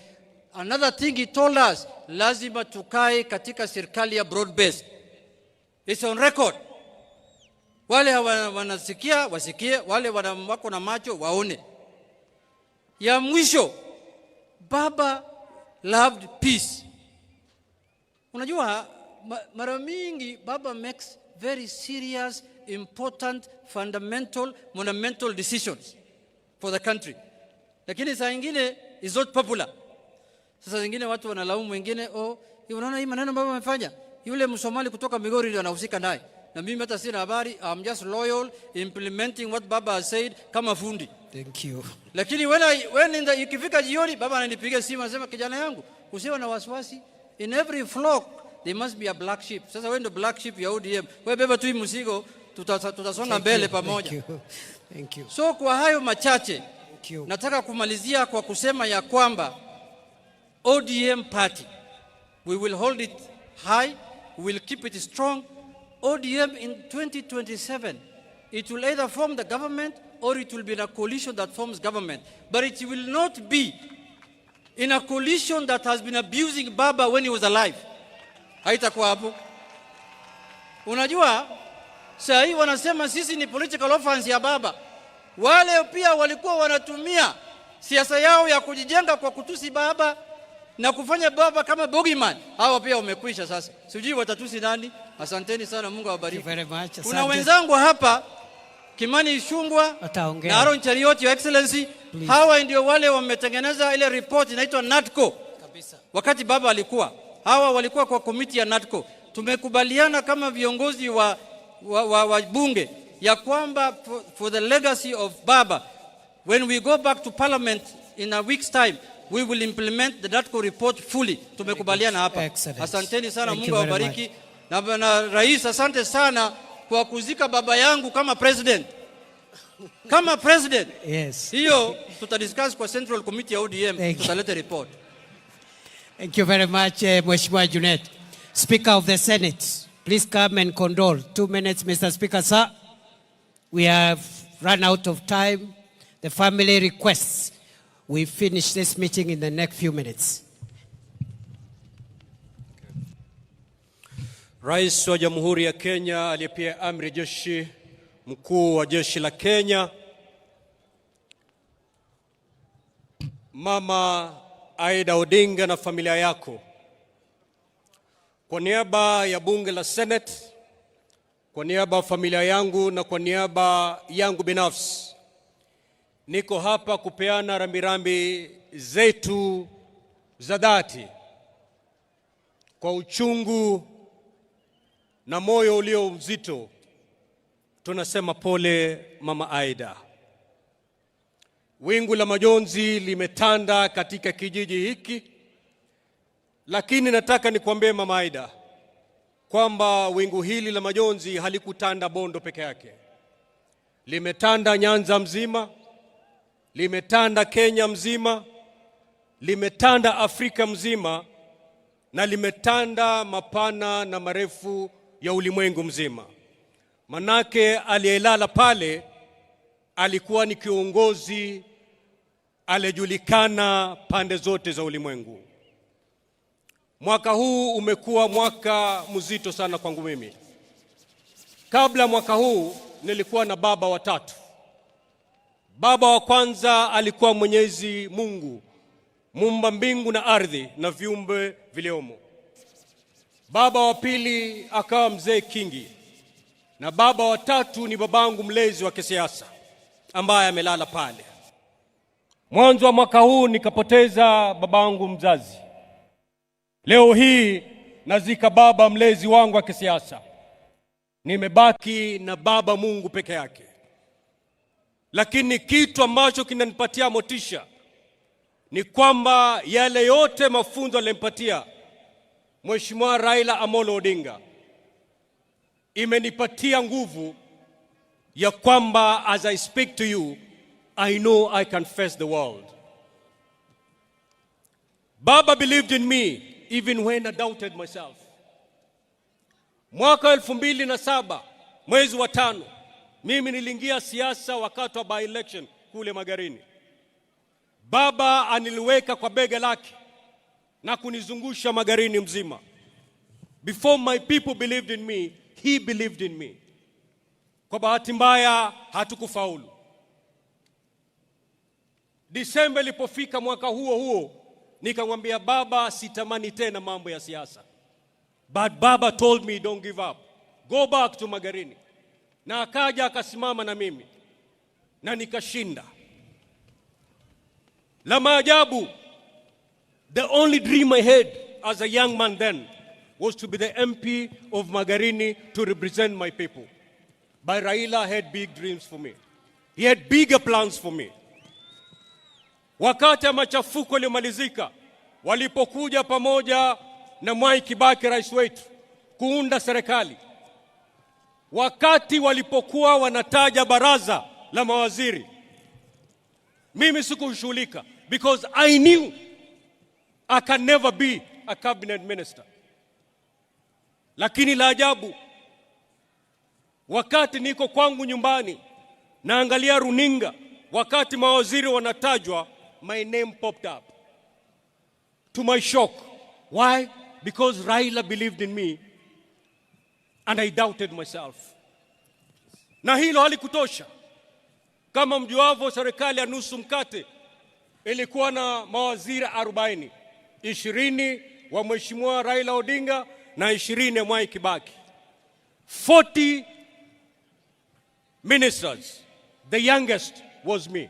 Another thing he told us, lazima tukae katika serikali ya broad based. It's on record. Wale wanasikia wasikie, wale wako na macho waone. Ya mwisho, Baba loved peace. Unajua mara mingi Baba makes very serious, important, fundamental, monumental decisions for the country. Lakini saa nyingine is not popular. Sasa zingine watu wanalaumu wengine, unaona hii maneno Baba amefanya, yule Msomali kutoka Migori ndio anahusika naye. Na mimi hata sina habari. I'm just loyal, implementing what Baba has said kama fundi. Thank you. Lakini ikifika jioni, Baba ananipigia simu anasema, kijana yangu, usiwe na wasiwasi. In every flock there must be a black sheep. Sasa wewe ndio black sheep ya ODM. Wewe beba tu hii mzigo, tutasonga mbele pamoja. Thank you. So kwa hayo machache, nataka kumalizia kwa kusema ya kwamba ODM party, we will hold it high, we will keep it strong. ODM in 2027, it will either form the government or it will be in a coalition that forms government. But it will not be in a coalition that has been abusing Baba when he was alive. Haitakuwa hapo. Unajua, saa hii wanasema sisi ni political offense ya Baba. Wale pia walikuwa wanatumia siasa yao ya kujijenga kwa kutusi Baba na kufanya Baba kama bogeyman. Hawa pia wamekwisha sasa. Sijui watatusi nani. Asanteni sana, Mungu awabariki. Kuna wenzangu hapa, Kimani Ichung'wah na Aaron Cheriot, Your Excellency. Please. Hawa ndio wale wametengeneza ile report inaitwa NADCO. Kabisa. Wakati Baba alikuwa, hawa walikuwa kwa komiti ya NADCO. Tumekubaliana kama viongozi wa bunge ya kwamba for the legacy of Baba, when we go back to parliament in a week's time, we will implement the NADCO report fully. Tumekubaliana hapa. Excellent. Asanteni sana, Mungu awabariki. Na Rais, asante sana kwa kuzika baba yangu kama president. Kama president. Yes. Hiyo tutadiscuss kwa Central Committee ya ODM, tutaleta report. Thank you very much, Mheshimiwa Junet. Speaker of the Senate, please come and condole. 2 minutes, Mr. Speaker, sir. We have run out of time. The family requests we finish this meeting in the next few minutes. Rais wa Jamhuri ya Kenya aliyepia amri jeshi mkuu wa jeshi la Kenya, Mama Raila Odinga na familia yako, kwa niaba ya bunge la Senate, kwa niaba ya familia yangu na kwa niaba yangu binafsi, niko hapa kupeana rambirambi zetu za dhati kwa uchungu na moyo ulio mzito. Tunasema pole Mama Aida. Wingu la majonzi limetanda katika kijiji hiki, lakini nataka nikwambie Mama Aida kwamba wingu hili la majonzi halikutanda Bondo peke yake. Limetanda Nyanza mzima, limetanda Kenya mzima, limetanda Afrika mzima, na limetanda mapana na marefu ya ulimwengu mzima. Manake aliyelala pale alikuwa ni kiongozi alijulikana pande zote za ulimwengu. Mwaka huu umekuwa mwaka mzito sana kwangu mimi. Kabla mwaka huu nilikuwa na baba watatu. Baba wa kwanza alikuwa Mwenyezi Mungu, muumba mbingu na ardhi na viumbe viliomo. Baba wa pili akawa mzee Kingi, na baba wa tatu ni babangu mlezi wa kisiasa ambaye amelala pale. Mwanzo wa mwaka huu nikapoteza babangu mzazi. Leo hii nazika baba mlezi wangu wa kisiasa. Nimebaki na baba Mungu peke yake. Lakini kitu ambacho kinanipatia motisha ni kwamba yale yote mafunzo alimpatia Mheshimiwa Raila Amolo Odinga imenipatia nguvu ya kwamba as I speak to you, I know I can face the world. Baba believed in me even when I doubted myself. Mwaka 2007 mwezi wa 5 mimi niliingia siasa wakati wa by-election kule Magarini. Baba aniliweka kwa bega lake na kunizungusha Magarini mzima. Before my people believed in me, he believed in me. Kwa bahati mbaya hatukufaulu. Disemba ilipofika mwaka huo nikamwambia baba sitamani tena mambo ya siasa. But baba told me don't give up. Go back to Magarini. Na akaja akasimama na mimi na nikashinda. La maajabu, the only dream I had as a young man then was to be the MP of Magarini to represent my people. But Raila had big dreams for me. He had bigger plans for me. Wakati machafuko yalipomalizika, walipokuja pamoja na Mwai Kibaki rais wetu kuunda serikali, wakati walipokuwa wanataja baraza la mawaziri, mimi sikushughulika because I knew I can never be a cabinet minister. Lakini la ajabu, wakati niko kwangu nyumbani naangalia runinga, wakati mawaziri wanatajwa, my name popped up. To my shock. Why? Because Raila believed in me and I doubted myself. Na hilo halikutosha. Kama mjuavyo, serikali ya nusu mkate ilikuwa na mawaziri 40. 20 wa Mheshimiwa Raila Odinga na 20 ya Mwai Kibaki. 40 ministers. The youngest was me.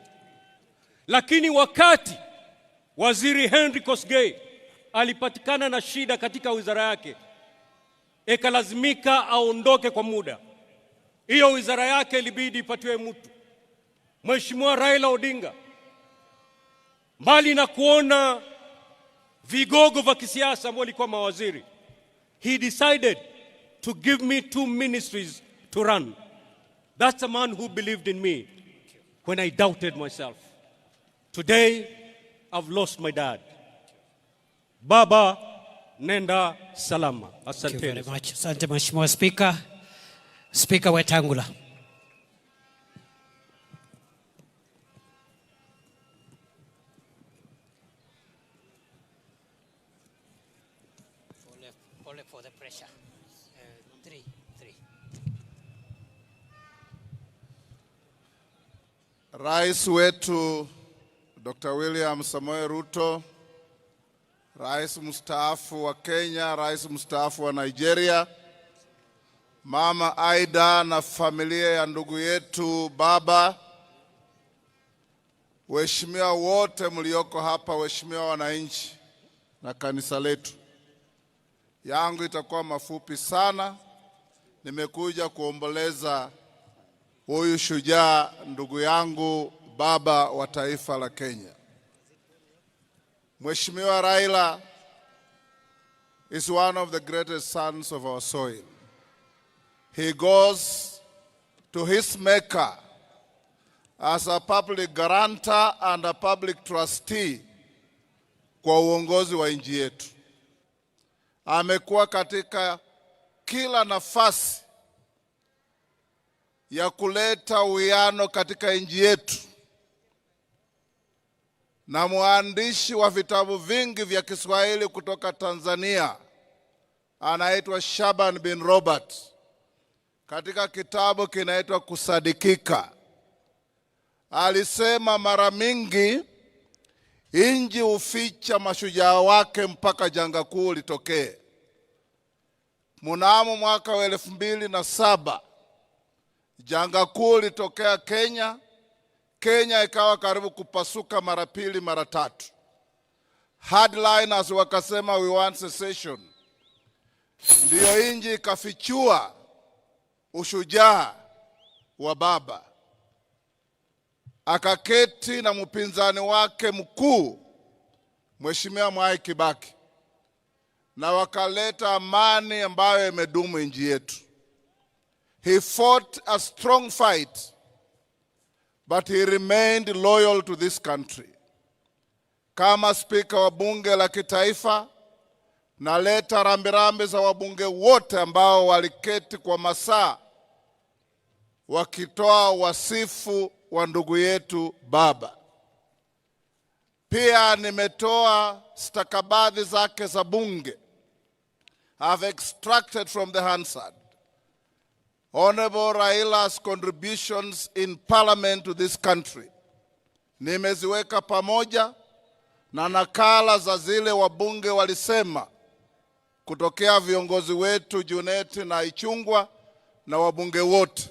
Lakini wakati waziri Henry Kosgei alipatikana na shida katika wizara yake, ikalazimika aondoke kwa muda. Hiyo wizara yake ilibidi ipatiwe mtu. Mheshimiwa Raila Odinga, mbali na kuona vigogo vya kisiasa ambao walikuwa mawaziri, he decided to give me 2 ministries to run. That's a man who believed in me when I doubted myself. Today, I've lost my dad. Baba, nenda salama. Asante. Thank you very much. Asante Mheshimiwa Speaker. Speaker Wetangula. Pole for the pressure. 3. Rais wetu Dr. William Samoei Ruto, Rais mstaafu wa Kenya, Rais mstaafu wa Nigeria, Mama Aida na familia ya ndugu yetu baba, waheshimiwa wote mlioko hapa, waheshimiwa wananchi na kanisa letu. Yangu itakuwa mafupi sana. Nimekuja kuomboleza huyu shujaa ndugu yangu, baba wa taifa la Kenya. Mheshimiwa Raila is one of the greatest sons of our soil. He goes to his maker as a public guarantor and a public trustee kwa uongozi wa nchi yetu. Amekuwa katika kila nafasi ya kuleta uwiano katika nchi yetu. na mwandishi wa vitabu vingi vya Kiswahili kutoka Tanzania anaitwa Shaban bin Robert. Katika kitabu kinaitwa Kusadikika, alisema mara mingi inji uficha mashujaa wake mpaka janga kuu litokee. Mnamo mwaka wa 2007 janga kuu litokea Kenya. Kenya ikawa karibu kupasuka mara pili mara tatu. Hardliners wakasema we want secession. Ndiyo inji ikafichua ushujaa wa baba. Akaketi na mpinzani wake mkuu Mheshimiwa Mwai Kibaki, na wakaleta amani ambayo imedumu nchi yetu. He fought a strong fight, but he remained loyal to this country. Kama spika wa bunge la kitaifa, naleta rambirambi za wabunge wote ambao waliketi kwa masaa wakitoa wasifu wa ndugu yetu baba. Pia nimetoa stakabadhi zake za bunge. I've extracted from the Hansard Honorable Raila's contributions in parliament to this country. Nimeziweka pamoja na nakala za zile wabunge walisema kutokea viongozi wetu Juneti na Ichungwa na wabunge wote.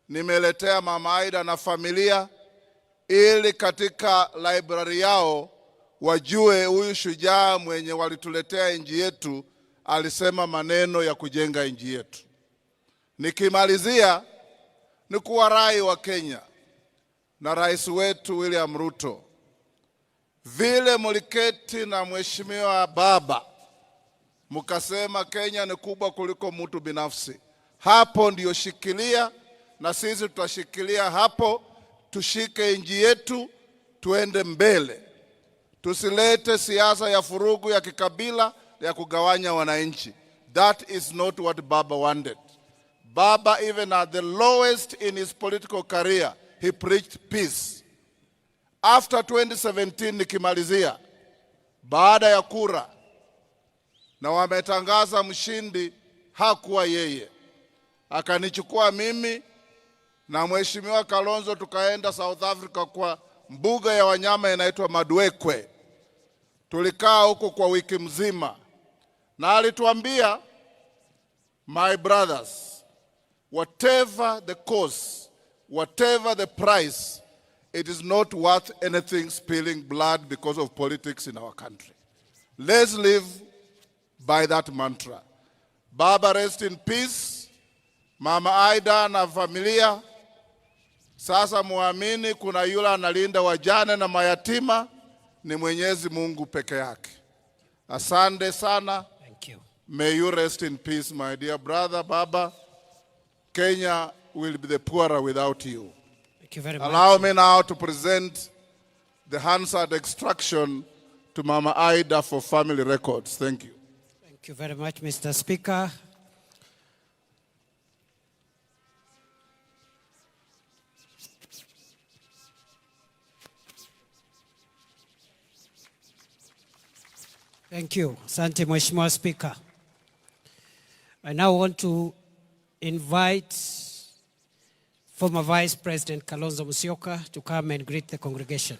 Nimeletea Mama Aida na familia ili katika library yao wajue huyu shujaa mwenye walituletea nchi yetu alisema maneno ya kujenga nchi yetu. Nikimalizia ni kuwarai wa Kenya na rais wetu William Ruto, vile muliketi na mheshimiwa baba mukasema Kenya ni kubwa kuliko mtu binafsi. Hapo ndiyo shikilia, na sisi tutashikilia hapo. Tushike nchi yetu, tuende mbele. Tusilete siasa ya furugu ya kikabila ya kugawanya wananchi. That is not what Baba wanted. Baba, even at the lowest in his political career, he preached peace. After 2017, nikimalizia, baada ya kura na wametangaza mshindi, hakuwa yeye. Akanichukua mimi na mheshimiwa Kalonzo tukaenda South Africa kwa mbuga ya wanyama inaitwa Madwekwe. Tulikaa huko kwa wiki mzima, na alituambia, my brothers, whatever the cost, whatever the price, it is not worth anything spilling blood because of politics in our country. Let's live by that mantra. Baba, rest in peace. Mama Aida na familia, sasa muamini kuna yule analinda wajane na mayatima, ni Mwenyezi Mungu peke yake. Asante sana. Thank you. May you rest in peace, my dear brother Baba. Kenya will be the poorer without you. Thank you very much. Allow me now to present the Hansard extraction to Mama Aida for family records. Thank you. Thank you very much, Mr. Speaker. Thank you. Asante Mheshimiwa Speaker. I now want to invite former Vice President Kalonzo Musyoka to come and greet the congregation.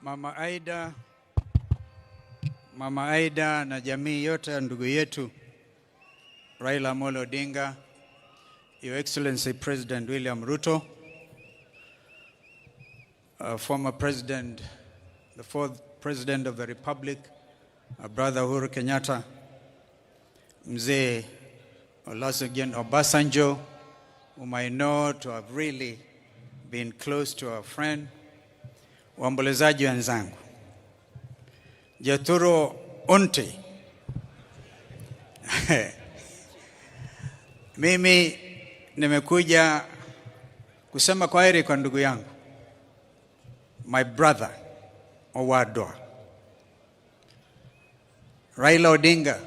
Mama Aida na jamii yote ya ndugu yetu Raila Odinga, Your Excellency President William Ruto, former President, the fourth President of the Republic, Brother Uhuru Kenyatta, Mzee Olusegun Obasanjo, whom I know to have really been close to our friend, waombolezaji wenzangu, Jaturo Onte, Mimi nimekuja kusema kwaheri kwa ndugu yangu, my brother Owadwa Raila Odinga,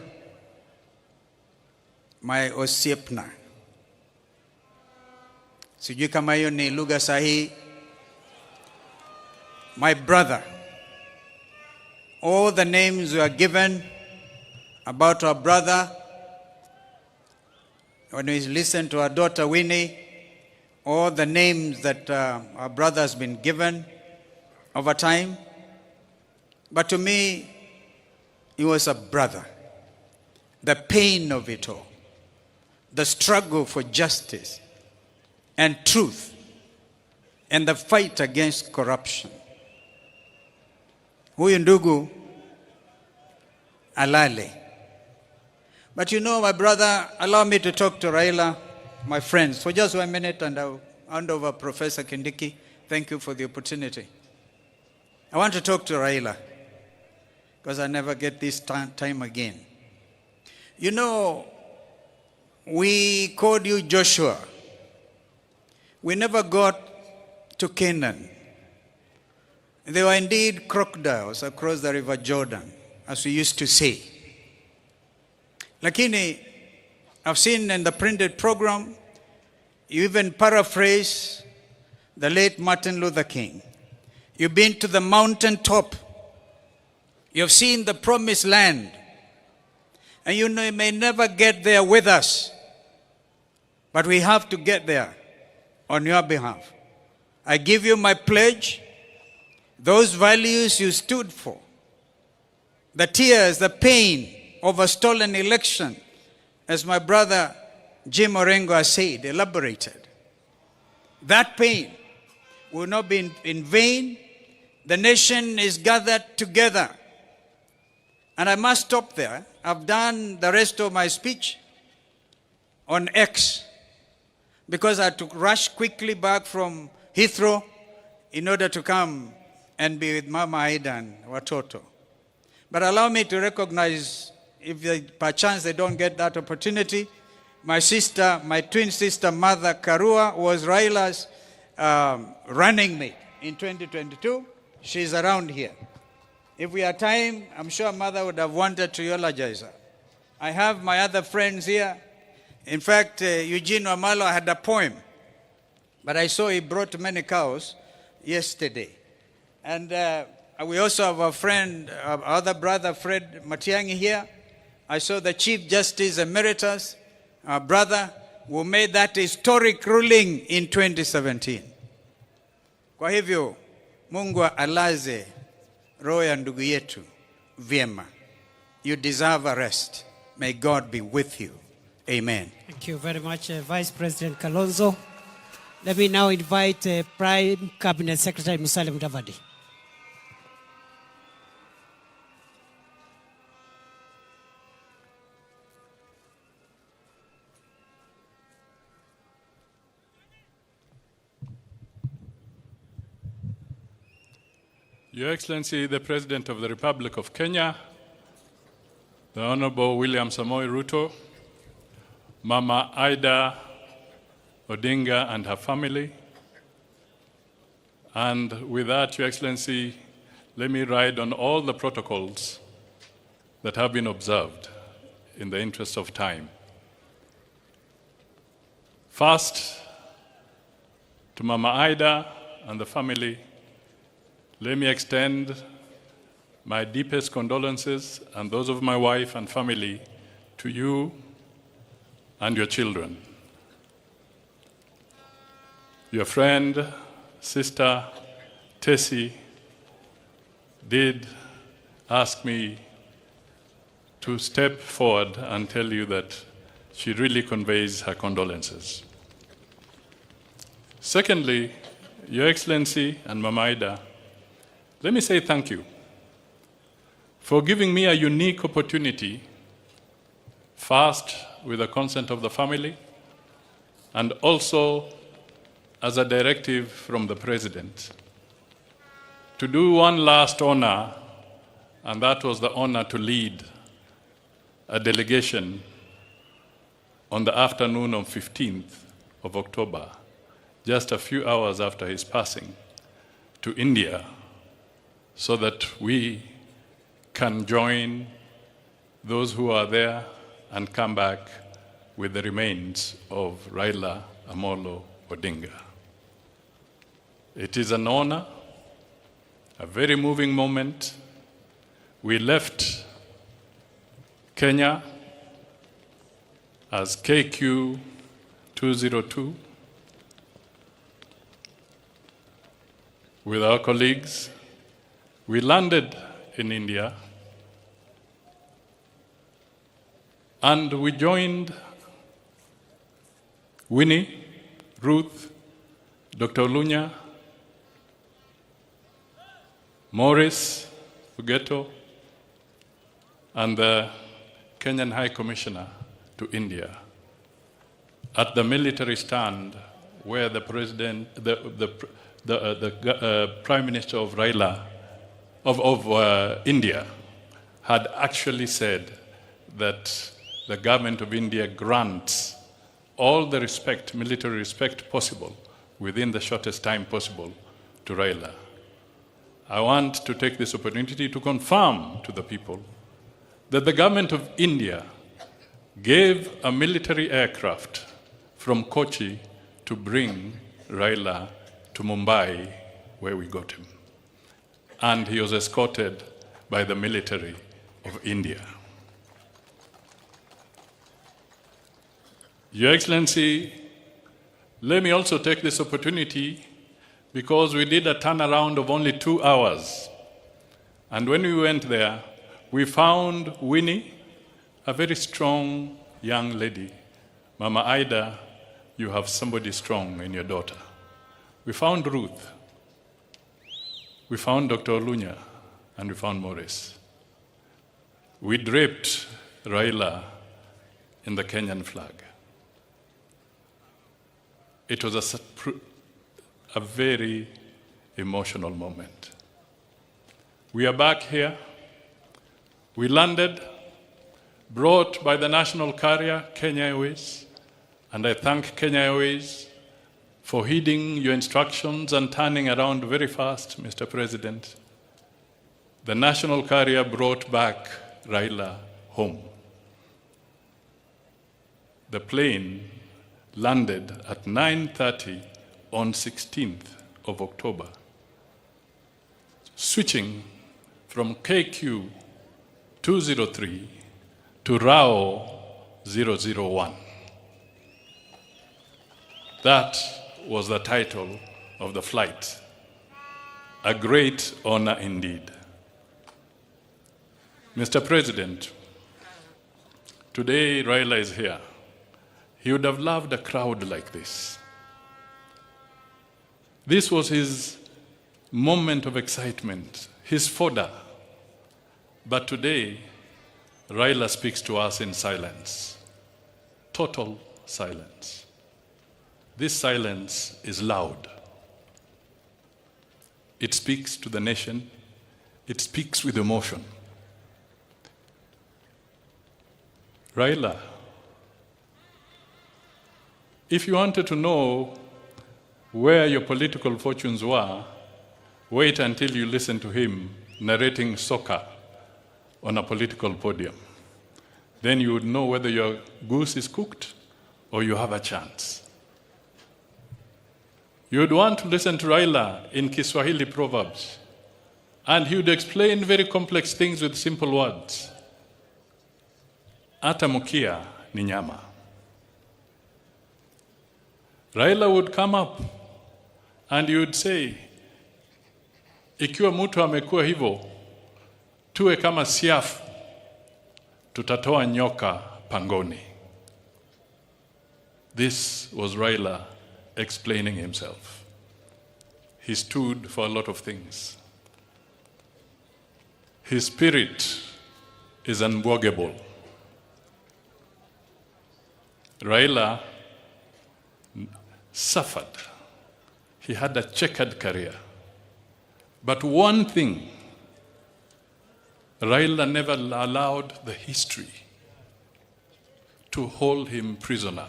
my osiepna. Sijui kama hiyo ni lugha sahihi. My brother. All the names were given about our brother. When we listen to our daughter Winnie, all the names that our brother has been given over time. But to me, he was a brother. The pain of it all, the struggle for justice and truth, and the fight against corruption. Huyu ndugu alale. But you know, my brother, allow me to talk to Raila, my friends, for just 1 minute, and I'll hand over Professor Kindiki. Thank you for the opportunity. I want to talk to Raila, because I never get this time again. You know, we called you Joshua. We never got to Canaan. There were indeed crocodiles across the river Jordan, as we used to say. Lakini, I've seen in the printed program, you even paraphrase the late Martin Luther King. You've been to the mountaintop. You've seen the promised land. And you know you may never get there with us. But we have to get there on your behalf. I give you my pledge. Those values you stood for. The tears, the pain of a stolen election, as my brother Jim Orengo has said, elaborated. That pain will not be in vain. The nation is gathered together. And I must stop there. I've done the rest of my speech on X because I had to rush quickly back from Heathrow in order to come and be with Mama Aida and Watoto. But allow me to recognize, if they, perchance they don't get that opportunity, my sister, my twin sister, Mother Karua, was Raila's running mate in 2022. She's around here. If we had time, I'm sure Mother would have wanted to eulogize her. I have my other friends here. In fact, Eugene Wamalo had a poem, but I saw he brought many cows yesterday. And we also have a friend, our other brother, Fred Matiang'i here. I saw the Chief Justice Emeritus, our brother, who made that historic ruling in 2017. Kwa hivyo, Mungu alaze roho ya ndugu yetu vyema. You deserve a rest. May God be with you. Amen. Thank you very much, Vice President Kalonzo. Let me now invite Prime Cabinet Secretary Musalia Mudavadi. Your Excellency, the President of the Republic of Kenya, the Honorable William Samoei Ruto, Mama Aida Odinga and her family, and with that, Your Excellency, let me ride on all the protocols that have been observed in the interest of time. First, to Mama Aida and the family, let me extend my deepest condolences and those of my wife and family to you and your children. Your friend, sister, Tessie, did ask me to step forward and tell you that she really conveys her condolences. Secondly, Your Excellency and Mama Aida, let me say thank you for giving me a unique opportunity, first with the consent of the family, and also as a directive from the President, to do one last honor, and that was the honor to lead a delegation on the afternoon of 15th of October, just a few hours after his passing, to India so that we can join those who are there and come back with the remains of Raila Amolo Odinga. It is an honor, a very moving moment. We left Kenya as KQ 202 with our colleagues. We landed in India and we joined Winnie, Ruth, Dr. Lunya, Morris, Fugeto, and the Kenyan High Commissioner to India at the military stand where the president, the Prime Minister of India had actually said that the government of India grants all the respect, military respect possible within the shortest time possible to Raila. I want to take this opportunity to confirm to the people that the government of India gave a military aircraft from Kochi to bring Raila to Mumbai, where we got him. And he was escorted by the military of India. Your Excellency, let me also take this opportunity because we did a turnaround of only 2 hours. And when we went there, we found Winnie, a very strong young lady. Mama Ida, you have somebody strong in your daughter. We found Ruth. We found Dr. Lunya, and we found Morris. We draped Raila in the Kenyan flag. It was a very emotional moment. We are back here. We landed, brought by the national carrier, Kenya Airways, and I thank Kenya Airways for heeding your instructions and turning around very fast, Mr. President. The national carrier brought back Raila home. The plane landed at 9:30 on 16th of October, switching from KQ 203 to RAO 001. That was the title of the flight. A great honor indeed. Mr. President, today Raila is here. He would have loved a crowd like this. This was his moment of excitement, his fodder. But today, Raila speaks to us in silence, total silence. This silence is loud. It speaks to the nation. It speaks with emotion. Raila, if you wanted to know where your political fortunes were, wait until you listen to him narrating soccer on a political podium. Then you would know whether your goose is cooked or you have a chance. You would want to listen to Raila in Kiswahili proverbs, and he would explain very complex things with simple words. Ata mukia ni nyama. Raila would come up and he would say, ikiwa mtu amekuwa hivyo, tuwe kama siafu, tutatoa nyoka pangoni. This was Raila explaining himself. He stood for a lot of things. His spirit is unbogable. Raila suffered. He had a checkered career. But one thing, Raila never allowed the history to hold him prisoner.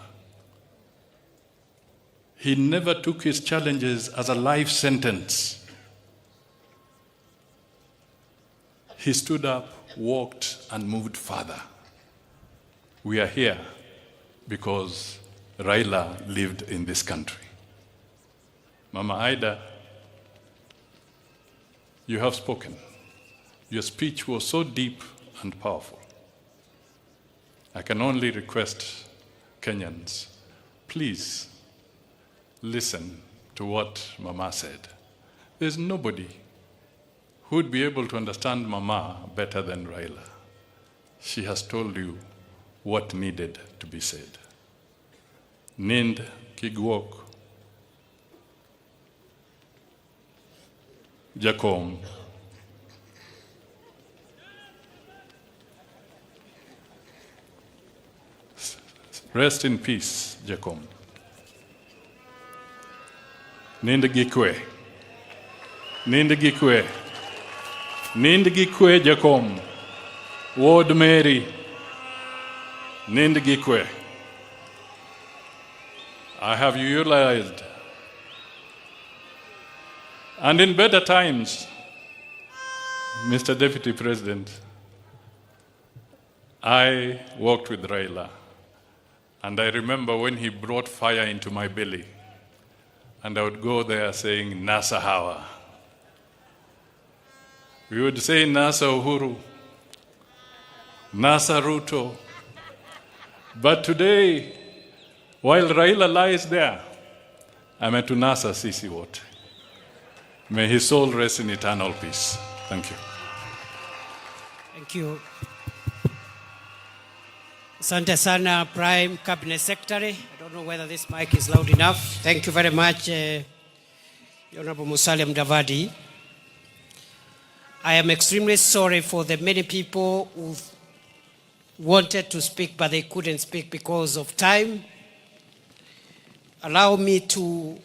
He never took his challenges as a life sentence. He stood up, walked, and moved further. We are here because Raila lived in this country. Mama Ida, you have spoken. Your speech was so deep and powerful. I can only request Kenyans, please listen to what Mama said. There's nobody who would be able to understand Mama better than Raila. She has told you what needed to be said. Nind Kigwok, Jakom, rest in peace, Jakom. Nind Gikwe, Nind Gikwe, Nind Gikwe, Jakom, Ward Mary, Nind Gikwe. I have utilized, and in better times, Mr. Deputy President, I worked with Raila, and I remember when he brought fire into my belly, and I would go there saying, Nasa Hawa. We would say, Nasa Uhuru, Nasa Ruto. But today, while Raila lies there, I'm at Nasa Sisi Wote. May his soul rest in eternal peace. Thank you. Thank you. Asante sana, Prime Cabinet Secretary. I don't know whether this mic is loud enough. Thank you very much, Honorable Musalia Mudavadi. I am extremely sorry for the many people who wanted to speak, but they couldn't speak because of time. Allow me to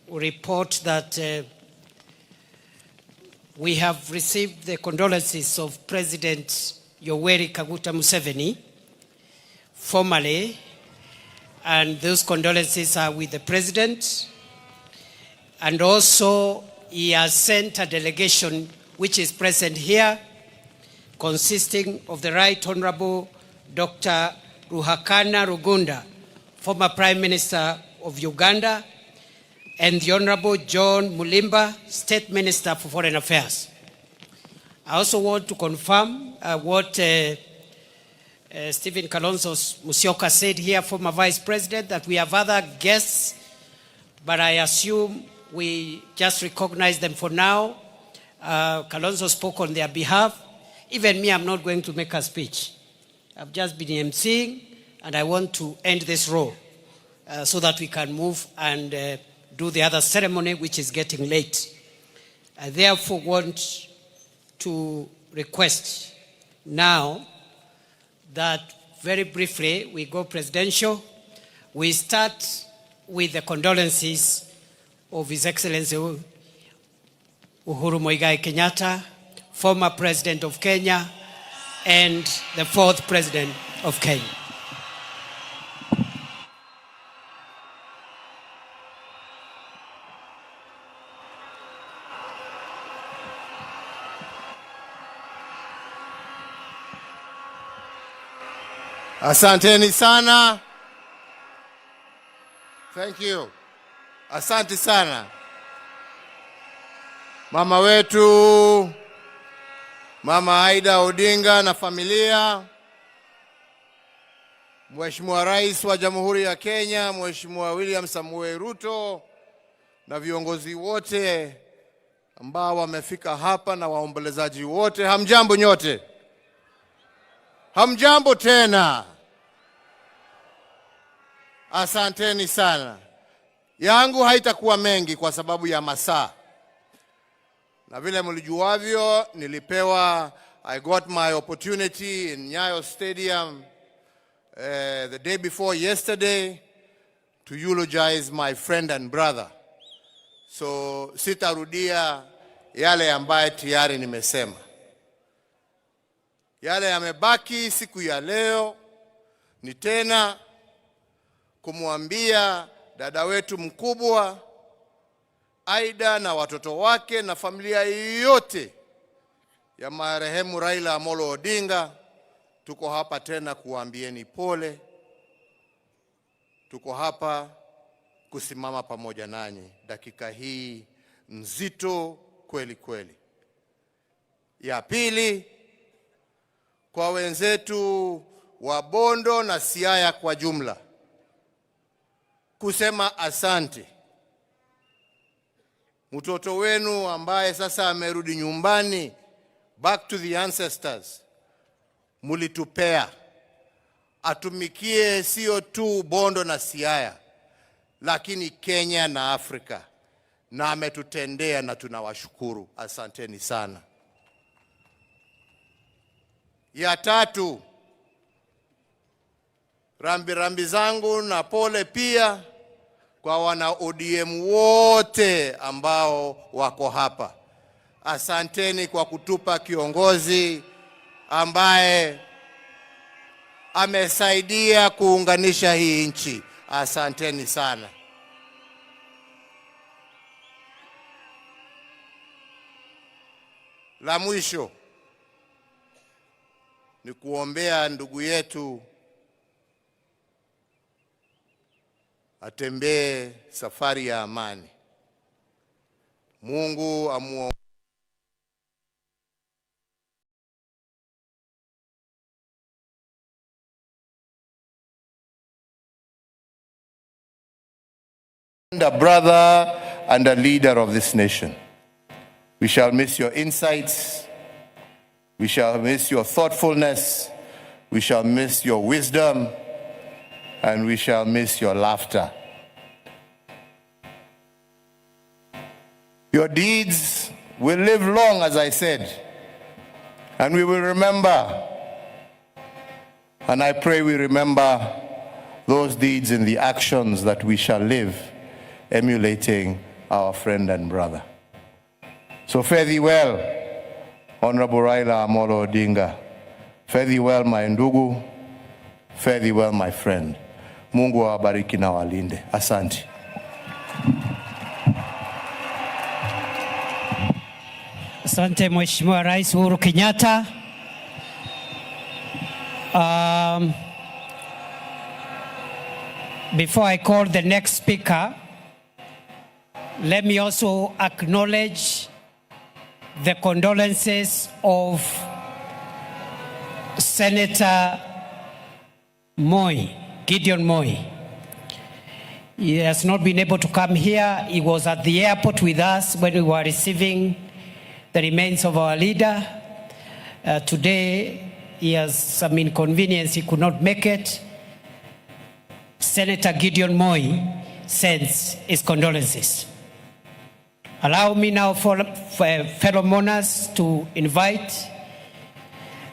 report that we have received the condolences of President Yoweri Kaguta Museveni formally, and those condolences are with the President, and also he has sent a delegation which is present here, consisting of the Right Honorable Dr. Ruhakana Rugunda, former Prime Minister of Uganda, and the Honorable John Mulimba, State Minister for Foreign Affairs. I also want to confirm what Stephen Kalonzo Musyoka said here, former Vice President, that we have other guests, but I assume we just recognize them for now. Kalonzo spoke on their behalf. Even me, I'm not going to make a speech. I've just been emceeing, and I want to end this role so that we can move and do the other ceremony, which is getting late. I therefore want to request now that very briefly we go presidential. We start with the condolences of His Excellency Uhuru Muigai Kenyatta, former President of Kenya, and the fourth President of Kenya. Asanteni sana. Thank you. Asante sana. Mama wetu, Mama Raila Odinga na familia, Mheshimiwa Rais wa Jamhuri ya Kenya, Mheshimiwa William Samuel Ruto, na viongozi wote ambao wamefika hapa na waombolezaji wote, hamjambo nyote. Hamjambo tena. Asanteni sana. Yangu haitakuwa mengi kwa sababu ya masaa. Na vile mlijuavyo, I got my opportunity in Nyayo Stadium the day before yesterday to eulogize my friend and brother. So sitarudia yale ambaye tayari nimesema. Yale yamebaki siku ya leo ni tena kumwambia dada wetu mkubwa Aida na watoto wake na familia yote ya marehemu Raila Amolo Odinga, tuko hapa tena kuambieni pole. Tuko hapa kusimama pamoja nanyi dakika hii nzito kweli kweli. Ya pili, kwa wenzetu wa Bondo na Siaya kwa jumla, kusema asante. Mtoto wenu ambaye sasa amerudi nyumbani, back to the ancestors, mulitupea atumikie sio tu Bondo na Siaya, lakini Kenya na Afrika, na ametutendea na tunawashukuru. Asanteni sana. Ya tatu, rambi zangu na pole pia kwa wana ODM wote ambao wako hapa. Asanteni kwa kutupa kiongozi ambaye amesaidia kuunganisha hii nchi. Asanteni sana. La mwisho ni kuombea ndugu yetu atembee safari ya amani. Mungu amuongoze. A brother and a leader of this nation. We shall miss your insights. We shall miss your thoughtfulness. We shall miss your wisdom. And we shall miss your laughter. Your deeds will live long, as I said, and we will remember. And I pray we remember those deeds in the actions that we shall live, emulating our friend and brother. So fare thee well, Honorable Raila Amolo Odinga. Fare thee well, my ndugu. Fare thee well, my friend. Mungu awabariki na walinde. Asante. Asante Mheshimiwa Rais Uhuru Kenyatta. Before I call the next speaker, let me also acknowledge the condolences of Senator Gideon Moi. He has not been able to come here. He was at the airport with us when we were receiving the remains of our leader. Today, he has some inconvenience. He could not make it. Senator Gideon Moi sends his condolences. Allow me now, for fellow mourners, to invite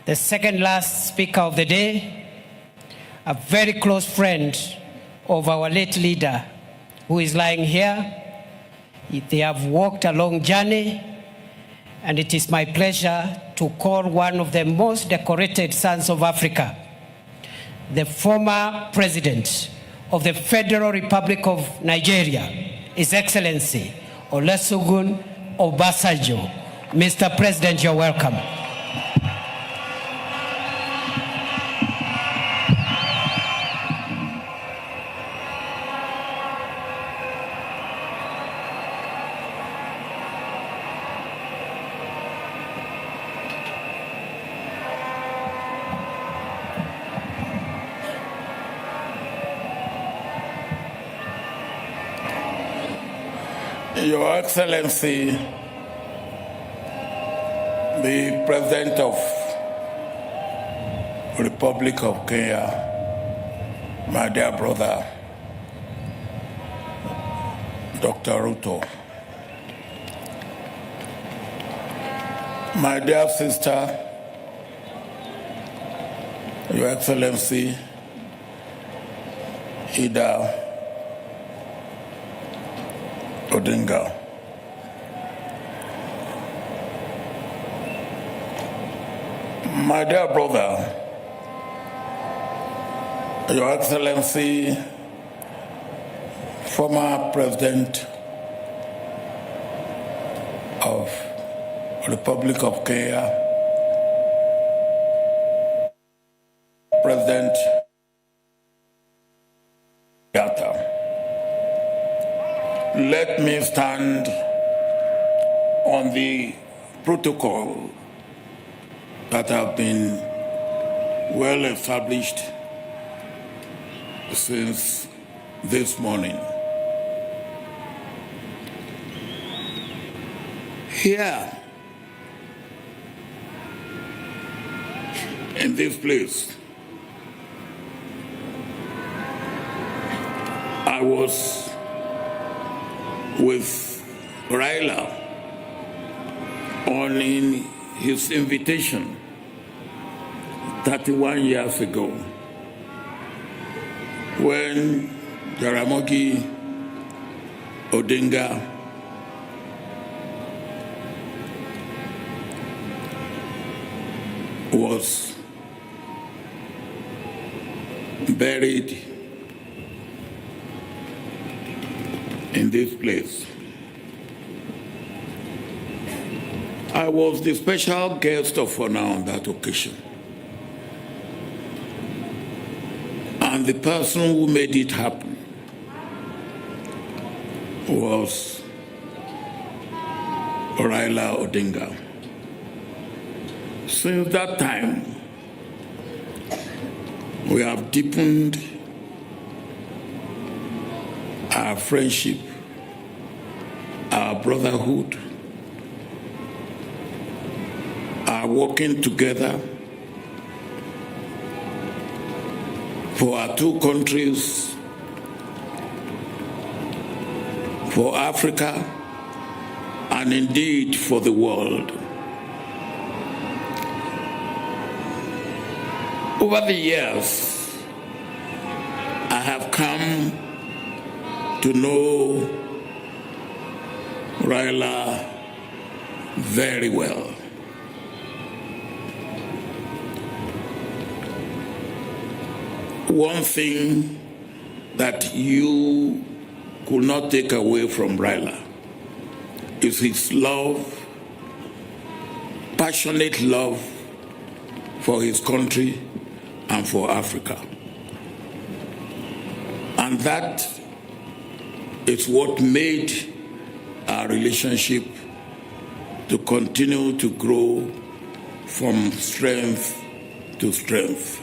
the second last speaker of the day, a very close friend of our late leader, who is lying here. They have walked a long journey, and it is my pleasure to call one of the most decorated sons of Africa, the former president of the Federal Republic of Nigeria, His Excellency Olusegun Obasanjo. Mr. President, you're welcome. Your Excellency, the President of the Republic of Kenya, my dear brother, Dr. Ruto, my dear sister, Your Excellency, Raila Odinga, my dear brother, Your Excellency, former President of Republic of Kenya, President Kenyatta, let me stand on the protocol that have been well established since this morning. Here, in this place, I was with Raila on his invitation 31 years ago, when Jaramogi Odinga was buried in this place. I was the special guest of honor on that occasion. And the person who made it happen was Raila Odinga. Since that time, we have deepened our friendship, our brotherhood, our working together for our two countries, for Africa, and indeed for the world. Over the years, I have come to know Raila very well. One thing that you could not take away from Raila is his love, passionate love for his country and for Africa. And that is what made our relationship to continue to grow from strength to strength.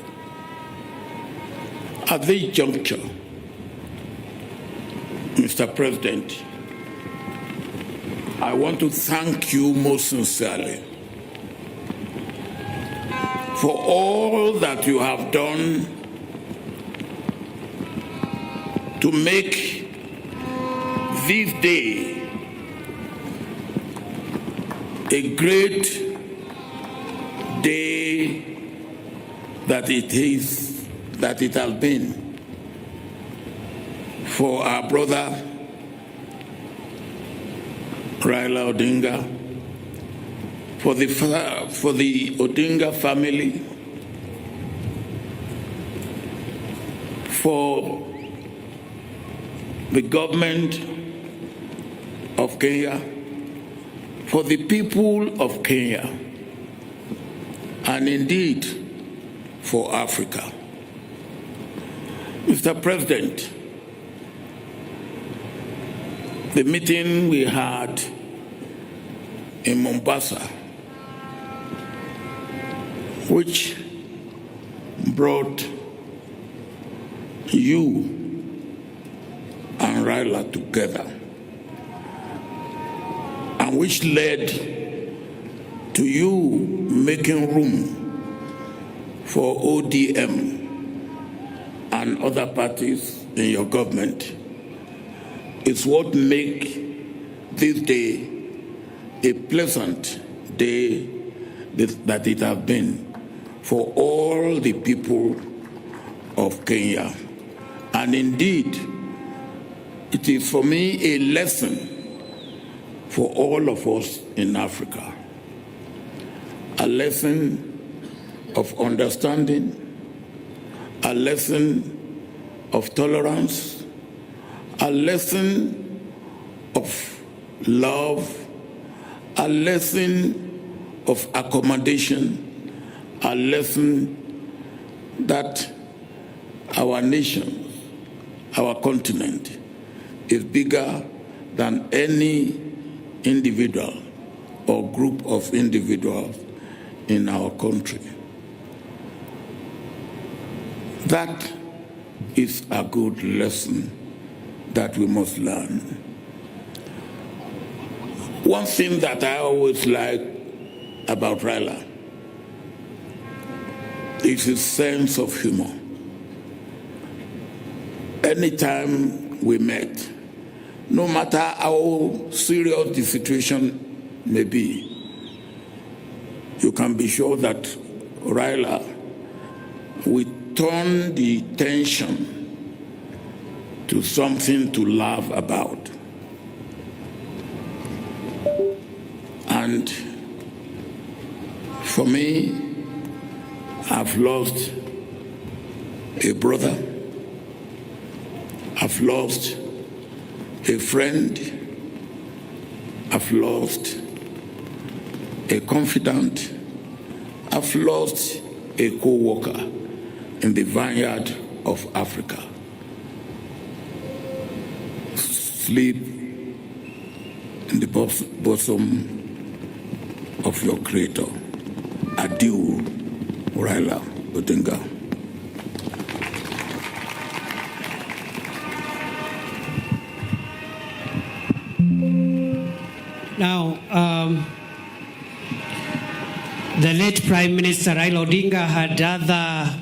At this juncture, Mr. President, I want to thank you most sincerely for all that you have done to make this day a great day that it has been for our brother Raila Odinga, for the Odinga family, for the government of Kenya, for the people of Kenya, and indeed for Africa. Mr. President, the meeting we had in Mombasa, which brought you and Raila together, and which led to you making room for ODM and other parties in your government, is what makes this day a pleasant day that it has been for all the people of Kenya. And indeed, it is for me a lesson for all of us in Africa, a lesson of understanding, a a lesson of tolerance, a lesson of love, a lesson of accommodation, a lesson that our nation, our continent, is bigger than any individual or group of individuals in our country. That is a good lesson that we must learn. One thing that I always like about Raila is his sense of humor. Anytime we met, no matter how serious the situation may be, you can be sure that Raila will turn the tension to something to laugh about. And for me, I've lost a brother, I've lost a friend, I've lost a confidant, I've lost a co-worker in the vineyard of Africa. Sleep in the bosom of your Creator. Adieu, Raila Odinga. Now, the late Prime Minister Raila Odinga had other